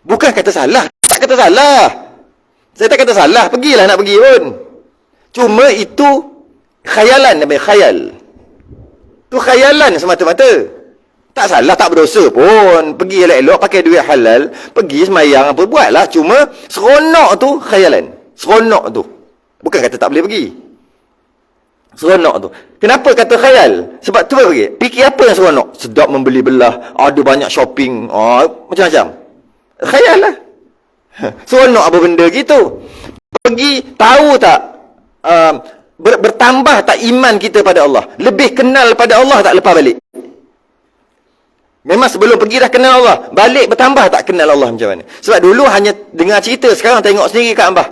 Bukan kata salah. Tak kata salah. Saya tak kata salah. Pergilah nak pergi pun. Cuma itu khayalan. Namanya khayal. Itu khayalan semata-mata. Tak salah, tak berdosa pun. Pergi elok-elok, pakai duit halal. Pergi semayang apa, buatlah. Cuma seronok tu khayalan. Seronok tu. Bukan kata tak boleh pergi. Seronok tu. Kenapa kata khayal? Sebab tu pergi. Fikir apa yang seronok? Sedap membeli belah. Ada banyak shopping. Macam-macam. Khayal lah. Seronok apa benda gitu. Pergi, tahu tak, bertambah tak iman kita pada Allah? Lebih kenal pada Allah tak lepas balik? Memang sebelum pergi dah kenal Allah, balik bertambah tak kenal Allah macam mana? Sebab dulu hanya dengar cerita, sekarang tengok sendiri kat Ambah.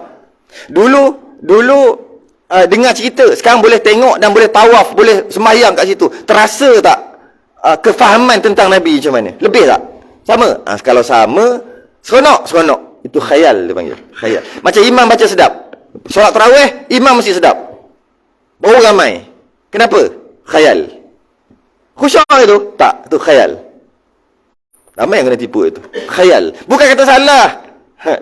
Dulu dengar cerita, sekarang boleh tengok dan boleh tawaf, boleh sembahyang kat situ. Terasa tak kefahaman tentang Nabi macam mana? Lebih tak? Sama? Kalau sama, seronok. Itu khayal dia panggil. Khayal. Macam imam baca sedap. Solat tarawih, imam mesti sedap. Baru ramai. Kenapa? Khayal. Khusyuk itu? Tak. Itu khayal. Ramai yang kena tipu itu. Khayal. Bukan kata salah.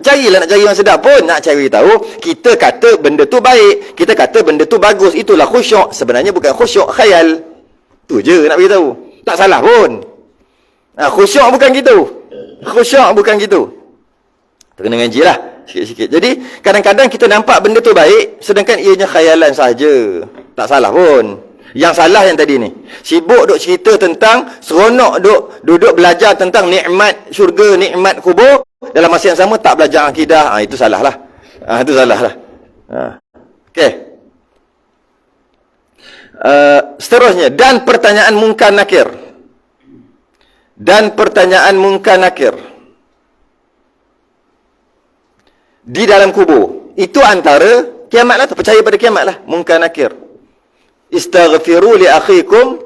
Carilah nak cari yang sedap pun. Nak cari tahu, kita kata benda tu baik. Kita kata benda tu bagus. Itulah khusyuk. Sebenarnya bukan khusyuk, khayal. Tu je nak beritahu. Tak salah pun. Khusyuk bukan gitu. Khusyuk bukan gitu. Kena ngaji lah sikit-sikit. Jadi kadang-kadang kita nampak benda tu baik, sedangkan ianya khayalan saja. Tak salah pun. Yang salah yang tadi ni. Sibuk duk cerita tentang, seronok duduk belajar tentang nikmat syurga, nikmat kubur. Dalam masa yang sama tak belajar akidah. Itu salah lah. Itu salah lah. Okey. Seterusnya. Dan pertanyaan mungkar nakir. Dan pertanyaan mungkar nakir. Di dalam kubur. Itu antara kiamat lah. Percaya pada kiamat lah. Mungkar nakir. Istaghfiru li akhikum.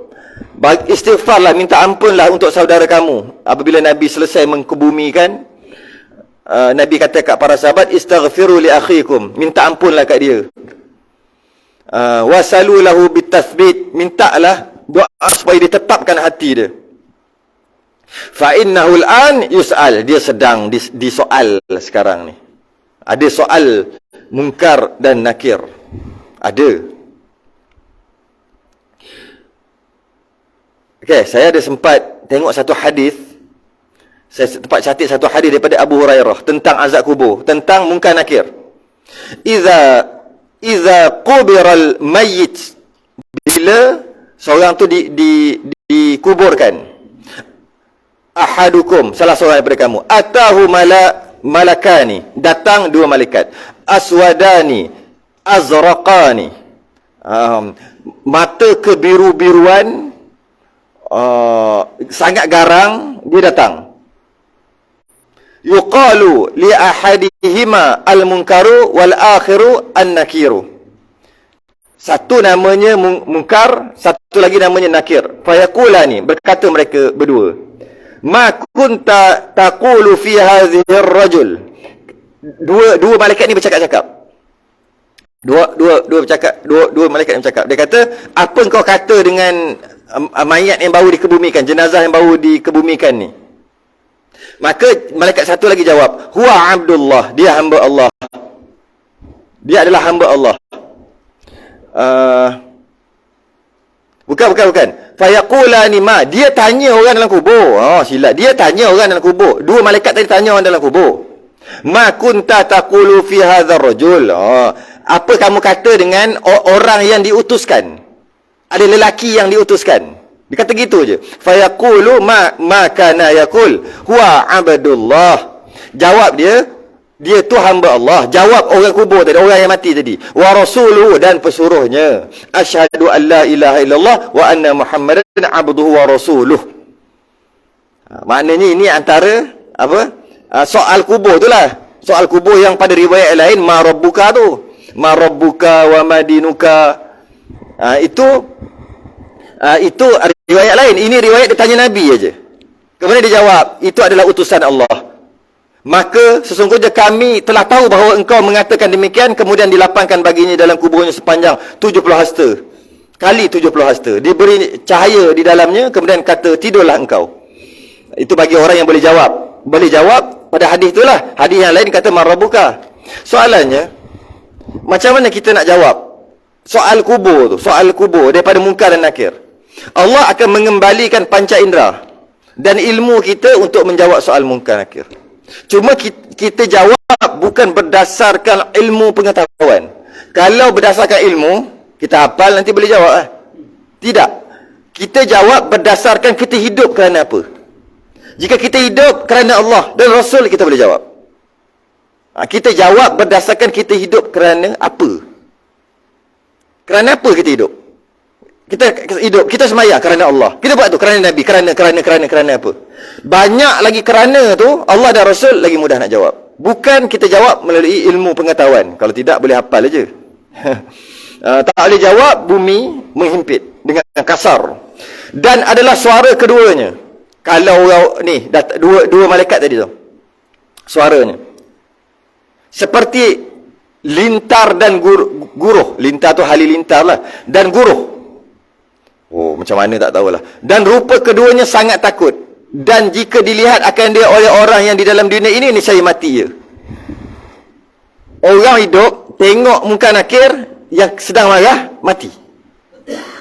Istighfarlah, minta ampunlah untuk saudara kamu. Apabila Nabi selesai mengkebumikan, Nabi kata kat para sahabat, istaghfiru li akhikum, minta ampunlah kat dia. Wasalu lahu bitathbit, mintalah doa supaya ditetapkan hati dia. Fa innahu al-an yus'al, dia sedang disoal sekarang ni. Ada soal mungkar dan nakir. Ada. Okey, saya ada sempat tengok satu hadis. Saya tempat catat satu hadis daripada Abu Hurairah tentang azab kubur, tentang mungkar nakir. Iza qubiral mayyit, bila seorang tu dikuburkan, ahadukum, salah seorang daripada kamu, atahu malakani, datang dua malaikat, aswadani azraqani, mata kebiru-biruan, sangat garang, dia datang. Yuqalu li ahadihima al-munkaru wal akhiru an-nakiru. Satu namanya mungkar, satu lagi namanya nakir. Fayaqulani, berkata mereka berdua, ma kunta taqulu fi hadhihi ar-rajul. Dua malaikat ni bercakap-cakap. Dua malaikat ni bercakap. Dia kata, apa engkau kata dengan mayat yang baru dikebumikan, jenazah yang baru dikebumikan ni? Maka malaikat satu lagi jawab, huwa abdullah, dia hamba Allah. Dia adalah hamba Allah. Bukan. Fayaqulani ma, dia tanya orang dalam kubur. Silap. Dia tanya orang dalam kubur. Dua malaikat tadi tanya orang dalam kubur. Ma kunta taqulu fi hadzal rajul. Apa kamu kata dengan orang yang diutuskan? Ada lelaki yang diutuskan. Dia kata gitu je. Fayaqulu ma kana yaqul huwa abdullah. Jawab dia tu hamba Allah. Jawab orang kubur tadi, orang yang mati tadi. Wa rasuluhu, dan pesuruhnya. Asyhadu an la ilaha illallah wa anna Muhammadan abduhu wa rasuluh. Maknanya ini antara apa? Soal kubur itulah. Soal kubur yang pada riwayat lain ma rabbuka tu. Ma rabbuka wa madinuka. Itu riwayat lain. Ini riwayat dia tanya Nabi aja. Kemudian dia jawab, itu adalah utusan Allah. Maka sesungguhnya kami telah tahu bahawa engkau mengatakan demikian, kemudian dilapangkan baginya dalam kuburnya sepanjang 70 hasta. Kali 70 hasta. Diberi cahaya di dalamnya, kemudian kata, tidurlah engkau. Itu bagi orang yang boleh jawab. Boleh jawab pada hadis itulah. Hadis yang lain kata marabuka. Soalannya, macam mana kita nak jawab soal kubur tu, soal kubur daripada mungkar dan nakir? Allah akan mengembalikan panca indera dan ilmu kita untuk menjawab soal mungkar nakir. Cuma kita jawab bukan berdasarkan ilmu pengetahuan. Kalau berdasarkan ilmu, kita hafal nanti boleh jawab lah. Tidak. Kita jawab berdasarkan kita hidup kerana apa. Jika kita hidup kerana Allah dan Rasul, kita boleh jawab. Kita jawab berdasarkan kita hidup kerana apa. Kerana apa kita hidup? Kita hidup, kita sembahyang kerana Allah. Kita buat tu kerana Nabi, kerana apa? Banyak lagi kerana tu, Allah dan Rasul lagi mudah nak jawab. Bukan kita jawab melalui ilmu pengetahuan. Kalau tidak, boleh hafal aja. Tak boleh jawab, bumi menghimpit dengan kasar. Dan adalah suara keduanya. Kalau orang ni, dua malaikat tadi tu, suaranya seperti lintar dan guruh. Lintar tu halilintar lah. Dan guruh. Oh, macam mana tak tahulah. Dan rupa keduanya sangat takut. Dan jika dilihat akan dia oleh orang yang di dalam dunia ini, niscaya mati je. Orang hidup, tengok muka nakir yang sedang marah, mati.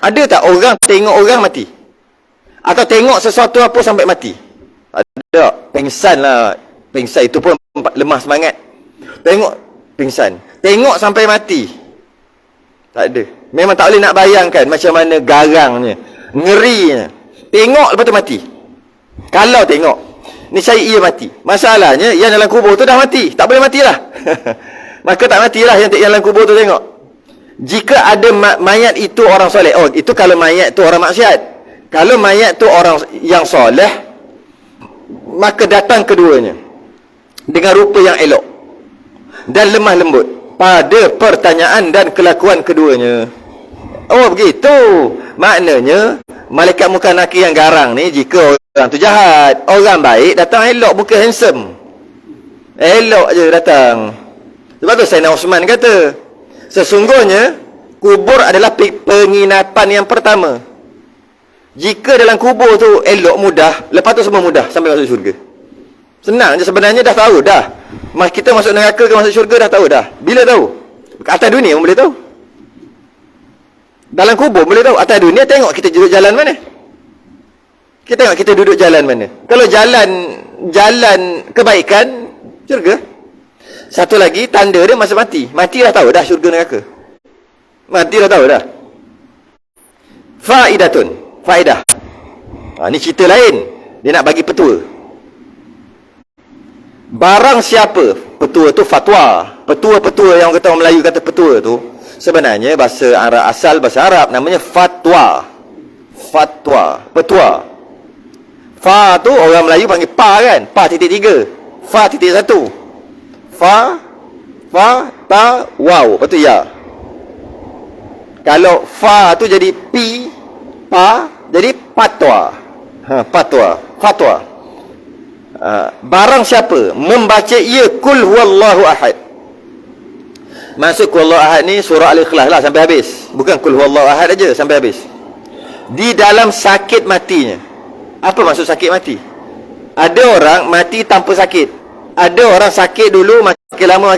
Ada tak orang tengok orang mati? Atau tengok sesuatu apa sampai mati? Ada. Pengsan lah. Pengsan itu pun lemah semangat. Tengok, pingsan. Tengok sampai mati. Tak ada. Memang tak boleh nak bayangkan macam mana garangnya, ngerinya. Tengok lepas tu mati. Kalau tengok, ni saya ia mati. Masalahnya yang dalam kubur tu dah mati, tak boleh matilah. Maka tak matilah yang dalam kubur tu tengok. Jika ada mayat itu orang soleh. Oh, itu kalau mayat tu orang maksiat. Kalau mayat tu orang yang soleh, maka datang keduanya dengan rupa yang elok dan lemah lembut pada pertanyaan dan kelakuan keduanya. Oh begitu. Maknanya malaikat muka nakir yang garang ni, jika orang tu jahat, orang baik datang elok, muka handsome, elok je datang. Sebab tu Sayyidina Osman kata, sesungguhnya kubur adalah penginapan yang pertama. Jika dalam kubur tu elok, mudah, lepas tu semua mudah sampai masuk syurga. Senang je sebenarnya, dah tahu dah. Kita masuk neraka ke masuk syurga dah tahu dah. Bila tahu? Atas dunia pun boleh tahu. Dalam kubur boleh tahu. Atas dunia tengok kita duduk jalan mana. Kita tengok kita duduk jalan mana. Kalau jalan kebaikan, syurga. Satu lagi tanda dia masa mati. Mati dah tahu dah syurga neraka. Mati dah tahu dah. Faedah. Ni cerita lain. Dia nak bagi petua. Barang siapa, petua tu fatwa. Petua-petua yang kata orang Melayu kata petua tu, sebenarnya bahasa Arab, asal bahasa Arab namanya fatwa. Petua. Fa tu orang Melayu panggil pa kan? Pa titik 3. Fa titik 1. Fa, ta, waw. Lepas tu ya. Kalau fa tu jadi pi, pa, jadi patwa. Fatwa. Barang siapa membaca ia kul huwallahu ahad. Maksud kul huwallahu ahad ni surah Al-Ikhlas lah sampai habis. Bukan kul huwallahu ahad aja sampai habis. Di dalam sakit matinya. Apa maksud sakit mati? Ada orang mati tanpa sakit. Ada orang sakit dulu, makin lama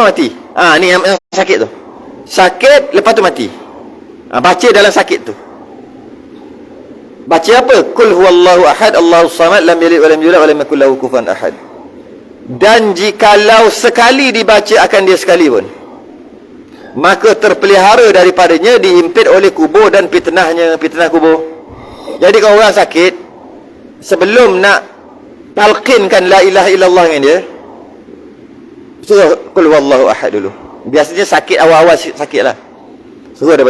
mati. Ni yang sakit tu. Sakit lepas tu mati. Baca dalam sakit tu. Baca apa? Kul huwallahu ahad, Allahus samad, lam yalid wa lam yulad wa lam yakul lahu kufuwan ahad. Dan jikalau sekali dibaca akan dia sekali pun, maka terpelihara daripadanya, dihimpit oleh kubur dan fitnah kubur. Jadi kalau orang sakit, sebelum nak talqinkan la ilaha illallah dengan dia, suruh kul huwallahu ahad dulu. Biasanya sakit awal-awal sakit lah, suruh dia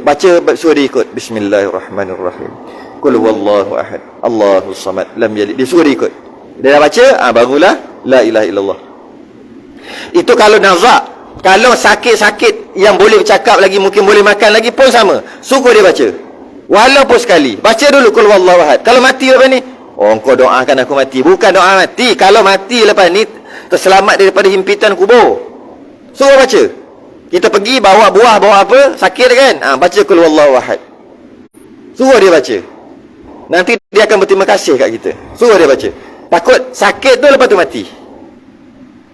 baca, suruh dia ikut bismillahirrahmanirrahim, kul huwallahu ahad, Allahus samad, lam yalid. Dia suruh dia ikut. Dia dah baca, barulah la ilaha illallah. Itu kalau nazak. Kalau sakit-sakit yang boleh bercakap lagi, mungkin boleh makan lagi pun sama, suruh dia baca. Walaupun sekali. Baca dulu kul huwallahu ahad. Kalau mati lepas ni, engkau doakan aku mati. Bukan doa mati. Kalau mati lepas ni, terselamat daripada himpitan kubur, suruh baca. Kita pergi bawa buah, bawa apa, sakit kan, baca kul huwallahu ahad. Suruh dia baca. Nanti dia akan berterima kasih kat kita. Suruh dia baca. Takut sakit tu lepas tu mati.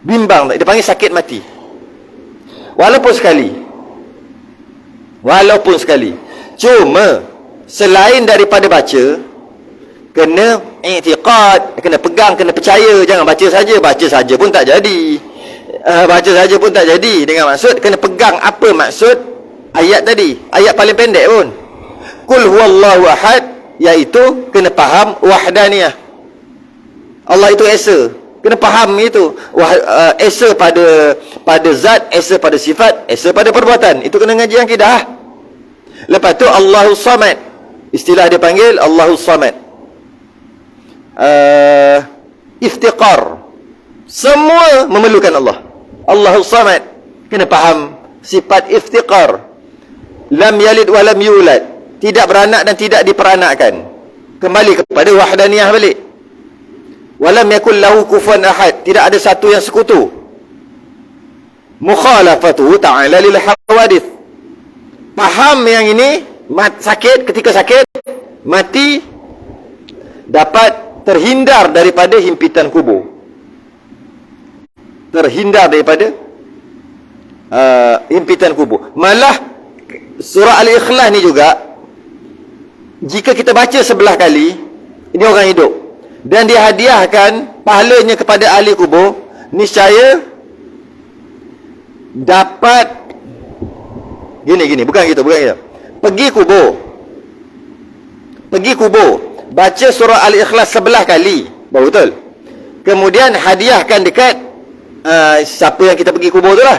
Bimbang, dia panggil sakit mati. Walaupun sekali. Cuma selain daripada baca, kena i'tiqad, kena pegang, kena percaya. Jangan baca saja pun tak jadi. Baca saja pun tak jadi. Dengan maksud kena pegang apa maksud ayat tadi. Ayat paling pendek pun, kul huwallahu ahad, iaitu kena faham wahdaniyah. Allah itu esa. Kena faham itu. Esa pada zat, esa pada sifat, esa pada perbuatan. Itu kena ngaji akidah. Lepas tu Allahus samad. Istilah dia panggil Allahus samad. Iftiqar. Semua memerlukan Allah. Allahus samad. Kena faham sifat iftiqar. Lam yalid wa lam yulad. Tidak beranak dan tidak diperanakkan. Kembali kepada wahdaniyah balik. Walam yakul lahu kufuwan ahad. Tidak ada satu yang sekutu. Mukhalafatuhu ta'ala lil hawadith. Faham yang ini, ketika sakit, mati, dapat terhindar daripada himpitan kubur. Terhindar daripada himpitan kubur. Malah surah Al-Ikhlas ni juga, jika kita baca 11 kali, ini orang hidup, dan dihadiahkan pahalanya kepada ahli kubur, niscaya dapat Gini, bukan gitu. Pergi kubur, baca surah Al-Ikhlas 11 kali, baru betul. Kemudian hadiahkan dekat siapa yang kita pergi kubur tu lah.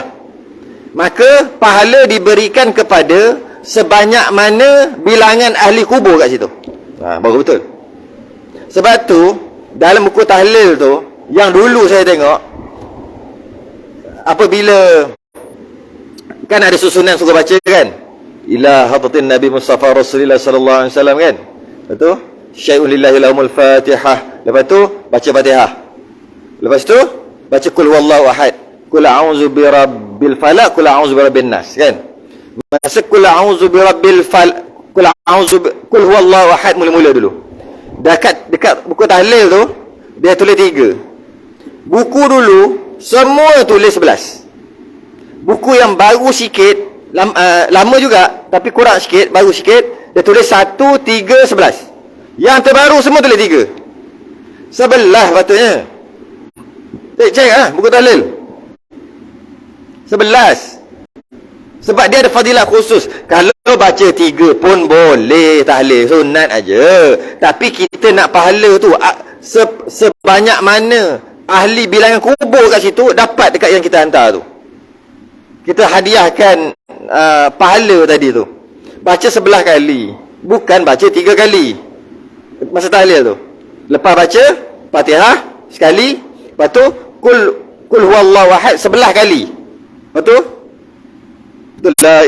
Maka pahala diberikan kepada sebanyak mana bilangan ahli kubur kat situ. Baru betul. Sebab tu dalam buku tahlil tu, yang dulu saya tengok, apabila kan ada susunan suruh baca kan, ila hadratin Nabi Mustafa Rasulullah sallallahu alaihi wasallam kan. Lepas tu syai'un lillahi lahumul fatihah. Lepas tu baca Fatihah. Lepas tu baca kul huwallahu ahad, kul a'udzu birabbil falaq, kul a'udzu birabbin nas kan. Masa kul a'udzu birabbil falaq, kul huwallahu ahad mula-mula dulu. Dekat buku tahlil tu dia tulis 3. Buku dulu semua tulis 11. Buku yang baru sikit, lama juga tapi kurang sikit, baru sikit, dia tulis 1, 3, 11. Yang terbaru semua tulis 3. 11 patutnya. Cek lah buku tahlil 11. Sebab dia ada fadilah khusus. Kalau baca 3 pun boleh tahlil, sunat aja. Tapi kita nak pahala tu sebanyak mana ahli bilangan kubur kat situ dapat dekat yang kita hantar tu. Kita hadiahkan pahala tadi tu. Baca 11 kali, bukan baca 3 kali masa tahlil tu. Lepas baca Fatihah sekali, lepas tu kul huwallahu ahad 11 kali. Lepas tu la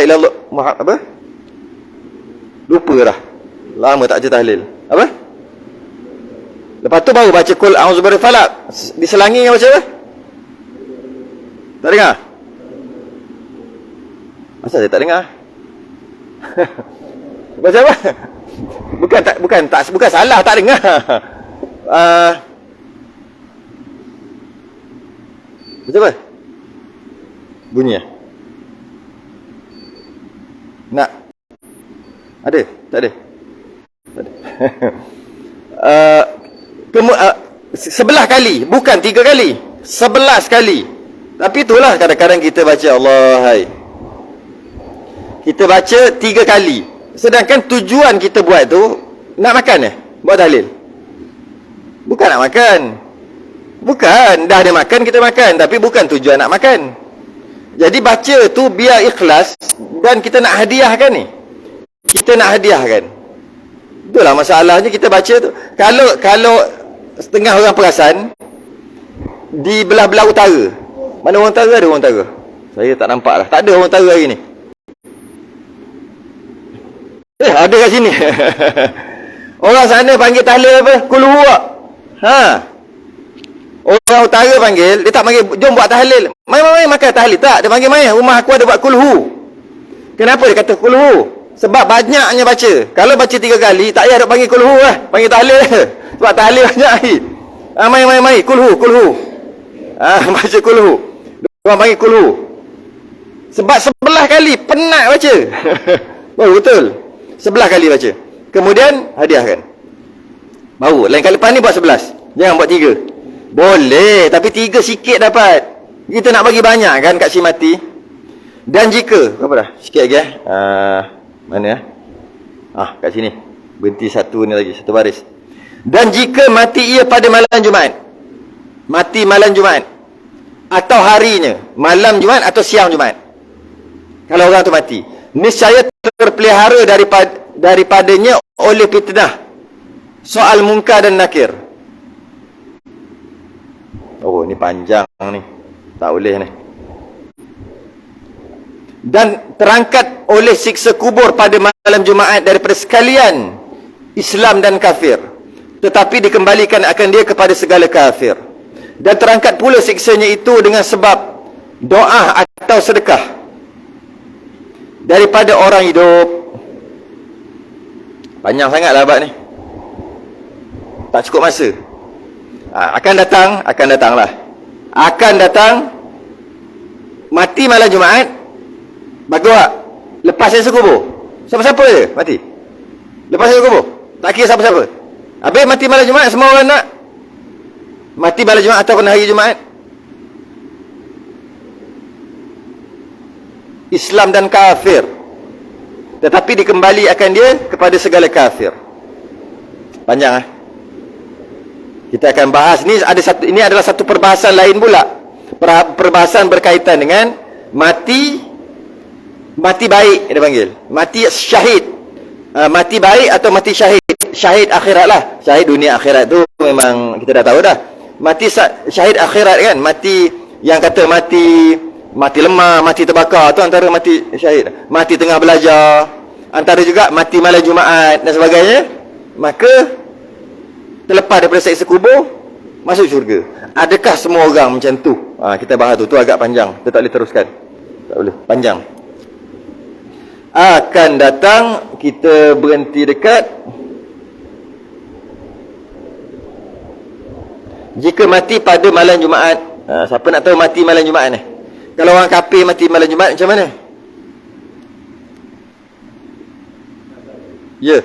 ilaha Muhammad apa? Lupa dah. Lama tak baca tahlil. Apa? Lepas tu baru baca kul a'udzu birabbil falaq. Diselangi dengan baca apa? Tak dengar? Masa saya tak dengar? Baca apa? Bukan salah tak dengar. Baca apa? Bunyi ya? Nak? Ada? Tak ada? Tak ada. 11 kali, bukan 3 kali, 11 kali. Tapi itulah kadang-kadang kita baca Allah hai, kita baca 3 kali, sedangkan tujuan kita buat tu nak makan buat tahlil. Bukan nak makan. Bukan, dah ada makan kita makan, tapi bukan tujuan nak makan. Jadi baca tu biar ikhlas, dan kita nak hadiahkan ni. Kita nak hadiahkan. Itulah masalahnya kita baca tu. Kalau setengah orang perasan di belah-belah utara. Mana orang utara? Ada orang utara? Saya tak nampak lah. Tak ada orang utara hari ni. Ada kat sini. Orang sana panggil tahlil apa? Kulhu. Orang utara panggil, dia tak panggil jom buat tahlil. Mai makan tahlil. Tak, dia panggil mai rumah aku ada buat kulhu. Kenapa dia kata kulhu? Sebab banyaknya baca. Kalau baca 3 kali, tak payah nak panggil kulhu lah. Panggil tahlil. Sebab tahlil banyak lagi. Mai, kulhu. Baca kulhu. Diorang panggil kulhu. Sebab 11 kali, penat baca. Baru betul. 11 kali baca. Kemudian, hadiahkan. Baru. Lain kali lepas ni buat 11. Jangan buat 3. Boleh. Tapi 3 sikit dapat. Kita nak bagi banyak kan kat si mati. Dan jika, berapa dah? Sikit lagi mana kat sini. Berhenti satu ni lagi, satu baris. Dan jika mati ia pada malam Jumaat. Mati malam Jumaat. Atau harinya, malam Jumaat atau siang Jumaat. Kalau orang tu mati, niscaya terpelihara daripadanya oleh fitnah, soal munkar dan nakir. Oh, ni panjang ni. Tak boleh ni. Dan terangkat oleh siksa kubur pada malam Jumaat daripada sekalian Islam dan kafir, tetapi dikembalikan akan dia kepada segala kafir. Dan terangkat pula siksanya itu dengan sebab doa atau sedekah daripada orang hidup. Panjang sangatlah bab ni, tak cukup masa. Akan datang mati malam Jumaat. Bagus. Lepas saya kubur, siapa-siapa je mati. Lepas saya kubur, tak kira siapa-siapa. Habis mati malam Jumaat, semua orang nak mati malam Jumaat ataupun hari Jumaat. Islam dan kafir, tetapi dikembalikan dia kepada segala kafir. Panjang kita akan bahas ni. Ini adalah satu perbahasan lain pula, perbahasan berkaitan dengan mati baik, dia panggil mati syahid, mati baik atau mati syahid. Syahid akhirat lah, syahid dunia akhirat tu memang kita dah tahu dah. Mati syahid akhirat kan, mati yang kata mati lemah, mati terbakar tu antara mati syahid. Mati tengah belajar, antara juga mati malam Jumaat dan sebagainya. Maka terlepas daripada siksa kubur, masuk syurga. Adakah semua orang macam tu? Kita bahas tu agak panjang, kita tak boleh teruskan, tak boleh, panjang. Akan datang, kita berhenti dekat jika mati pada malam Jumaat. Siapa nak tahu mati malam Jumaat ni? Kalau orang kafir mati malam Jumaat macam mana? Ya.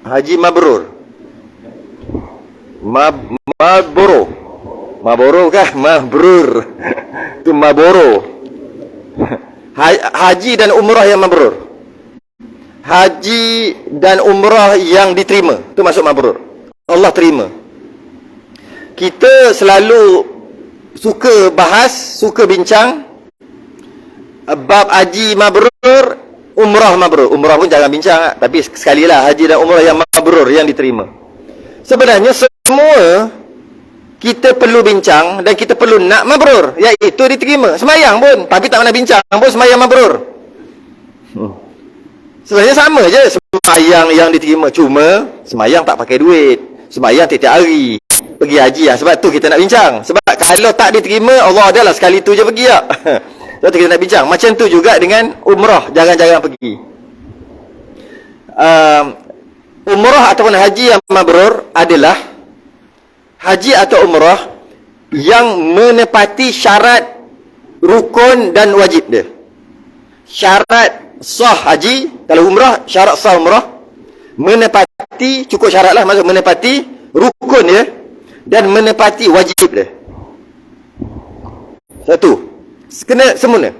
Haji mabrur. Maboro kah? Mabrur. Itu maboro. Haji dan umrah yang mabrur. Haji dan umrah yang diterima, itu masuk mabrur. Allah terima. Kita selalu suka bahas, suka bincang bab haji mabrur, umrah mabrur. Umrah pun jangan bincang, tapi sekali lah haji dan umrah yang mabrur, yang diterima. Sebenarnya semua kita perlu bincang dan kita perlu nak mabrur, iaitu diterima. Semayang pun, tapi tak pernah bincang pun semayang mabrur. Sebenarnya sama je semayang yang diterima, cuma semayang tak pakai duit, semayang tiap-tiap hari, pergi haji lah. Sebab tu kita nak bincang. Sebab kalau tak diterima, Allah adalah sekali tu je pergi lah. Sebab tu kita nak bincang. Macam tu juga dengan umrah, jarang-jarang pergi. Umrah ataupun haji yang mabrur adalah haji atau umrah yang menepati syarat rukun dan wajib dia. Syarat sah haji, kalau umrah, syarat sah umrah, menepati, cukup syarat lah, maksud menepati rukun dia dan menepati wajib dia. Satu, kena semula.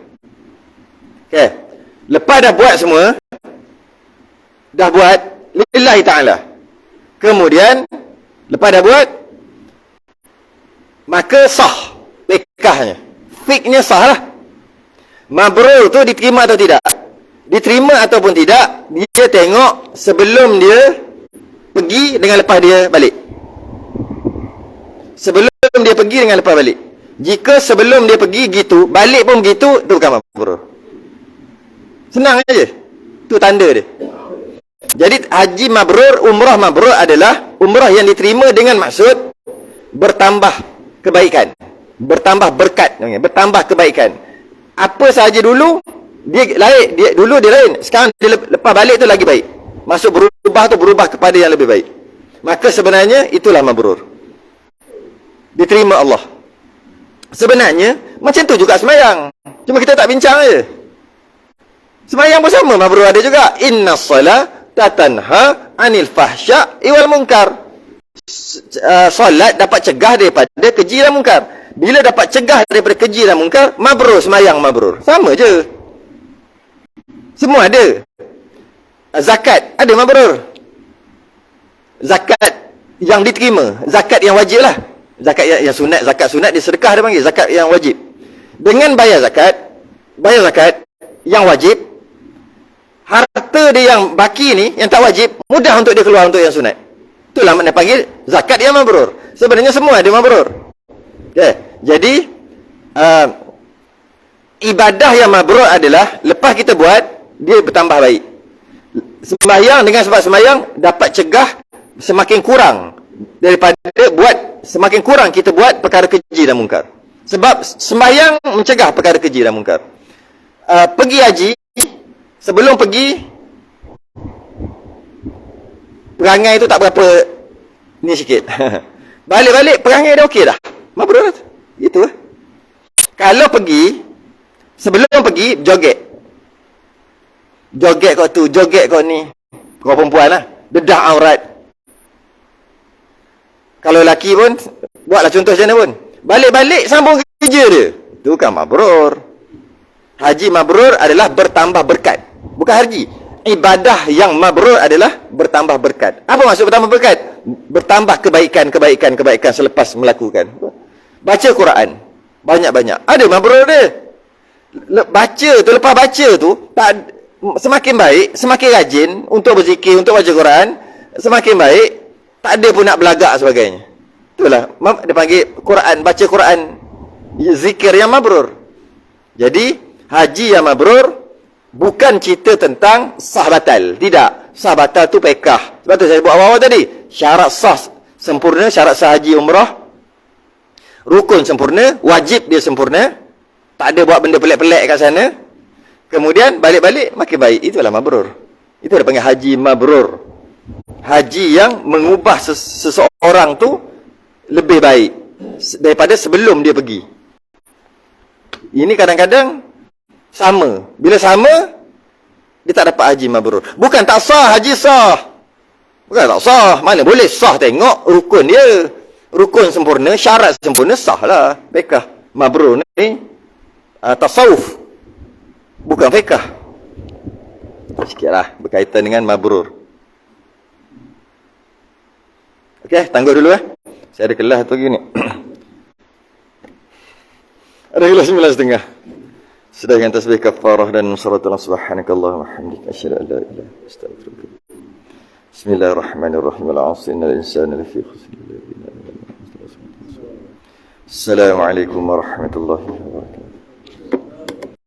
Okay. Lepas dah buat semua, dah buat lillahi ta'ala, kemudian lepas dah buat, maka sah nikahnya, fiknya sah lah. Mabrur tu diterima atau tidak? Diterima ataupun tidak, dia tengok sebelum dia pergi dengan lepas dia balik. Sebelum dia pergi dengan lepas balik. Jika sebelum dia pergi gitu, balik pun begitu, itu bukan mabrur. Senang aja. Itu tanda dia. Jadi haji mabrur, umrah mabrur adalah umrah yang diterima dengan maksud bertambah kebaikan, bertambah berkat, bertambah kebaikan. Apa sahaja dulu dia lain, dulu dia lain, sekarang dia lepas balik tu lagi baik. Masuk berubah tu berubah kepada yang lebih baik. Maka sebenarnya itulah mabrur, diterima Allah. Sebenarnya macam tu juga semayang, cuma kita tak bincang je. Semayang pun sama, mabrur ada juga. Inna salata tanha anil fahsya'i wal munkar. Solat dapat cegah daripada keji dan munkar. Bila dapat cegah daripada keji dan munkar, mabrur, semayang mabrur. Sama je. Semua ada. Zakat ada mabrur. Zakat yang diterima, zakat yang wajib lah. Zakat yang sunat, zakat sunat dia sedekah, dia panggil zakat yang wajib. Dengan bayar zakat yang wajib, harta dia yang baki ni, yang tak wajib, mudah untuk dia keluar untuk yang sunat. Itulah makna panggil zakat yang mabrur. Sebenarnya semua ada mabrur. Okay. Jadi ibadah yang mabrur adalah lepas kita buat, dia bertambah baik. Sembahyang, dengan sebab sembahyang dapat cegah semakin kurang daripada buat, semakin kurang kita buat perkara keji dan mungkar. Sebab sembahyang mencegah perkara keji dan mungkar. Pergi haji, sebelum pergi, perangai tu tak berapa ni sikit. Balik-balik perangai dah okey dah. Mabrur dah. Gitu lah. Kalau pergi, sebelum pergi, joget. Joget kau tu, joget kau ni. Kau perempuan lah. Dedah aurat. Kalau lelaki pun, buatlah contoh macam mana pun. Balik-balik sambung kerja dia. Itu kan mabrur. Haji mabrur adalah bertambah berkat. Bukan haji. Ibadah yang mabrur adalah bertambah berkat. Apa maksud bertambah berkat? Bertambah kebaikan selepas melakukan. Baca Quran. Banyak-banyak. Ada mabrur dia. Baca tu, lepas baca tu, semakin baik, semakin rajin untuk berzikir, untuk baca Quran, semakin baik, tak ada pun nak belagak sebagainya. Itulah, dia panggil Quran, baca Quran, zikir yang mabrur. Jadi, haji yang mabrur, bukan cerita tentang sah batal. Tidak. Sah batal tu pekah. Sebab tu saya buat awal-awal tadi. Syarat sah sempurna, syarat sah haji umrah, rukun sempurna, wajib dia sempurna, tak ada buat benda pelik-pelik kat sana. Kemudian balik-balik makin baik. Itulah mabrur. Itu dia panggil haji mabrur. Haji yang mengubah seseorang tu lebih baik daripada sebelum dia pergi. Ini kadang-kadang sama. Bila sama, dia tak dapat haji mabrur. Bukan tak sah, haji sah. Bukan tak sah. Mana boleh sah, tengok rukun dia. Rukun sempurna, syarat sempurna, sah lah. Bekah. Mabrur ni tasawuf. Bukan fiqah. Sikitlah berkaitan dengan mabrur. Okey, tangguh dulu Saya ada kelas tu gini. Ada kelas 9.30. Sudah dengan tasbih kafarah dan suratul subhanakallahumma hamdika asyhadu an la ilaha illa anta astaghfiruka. Bismillahirrahmanirrahim. Al-'asr innal insana lafi khusr. Assalamualaikum warahmatullahi wabarakatuh.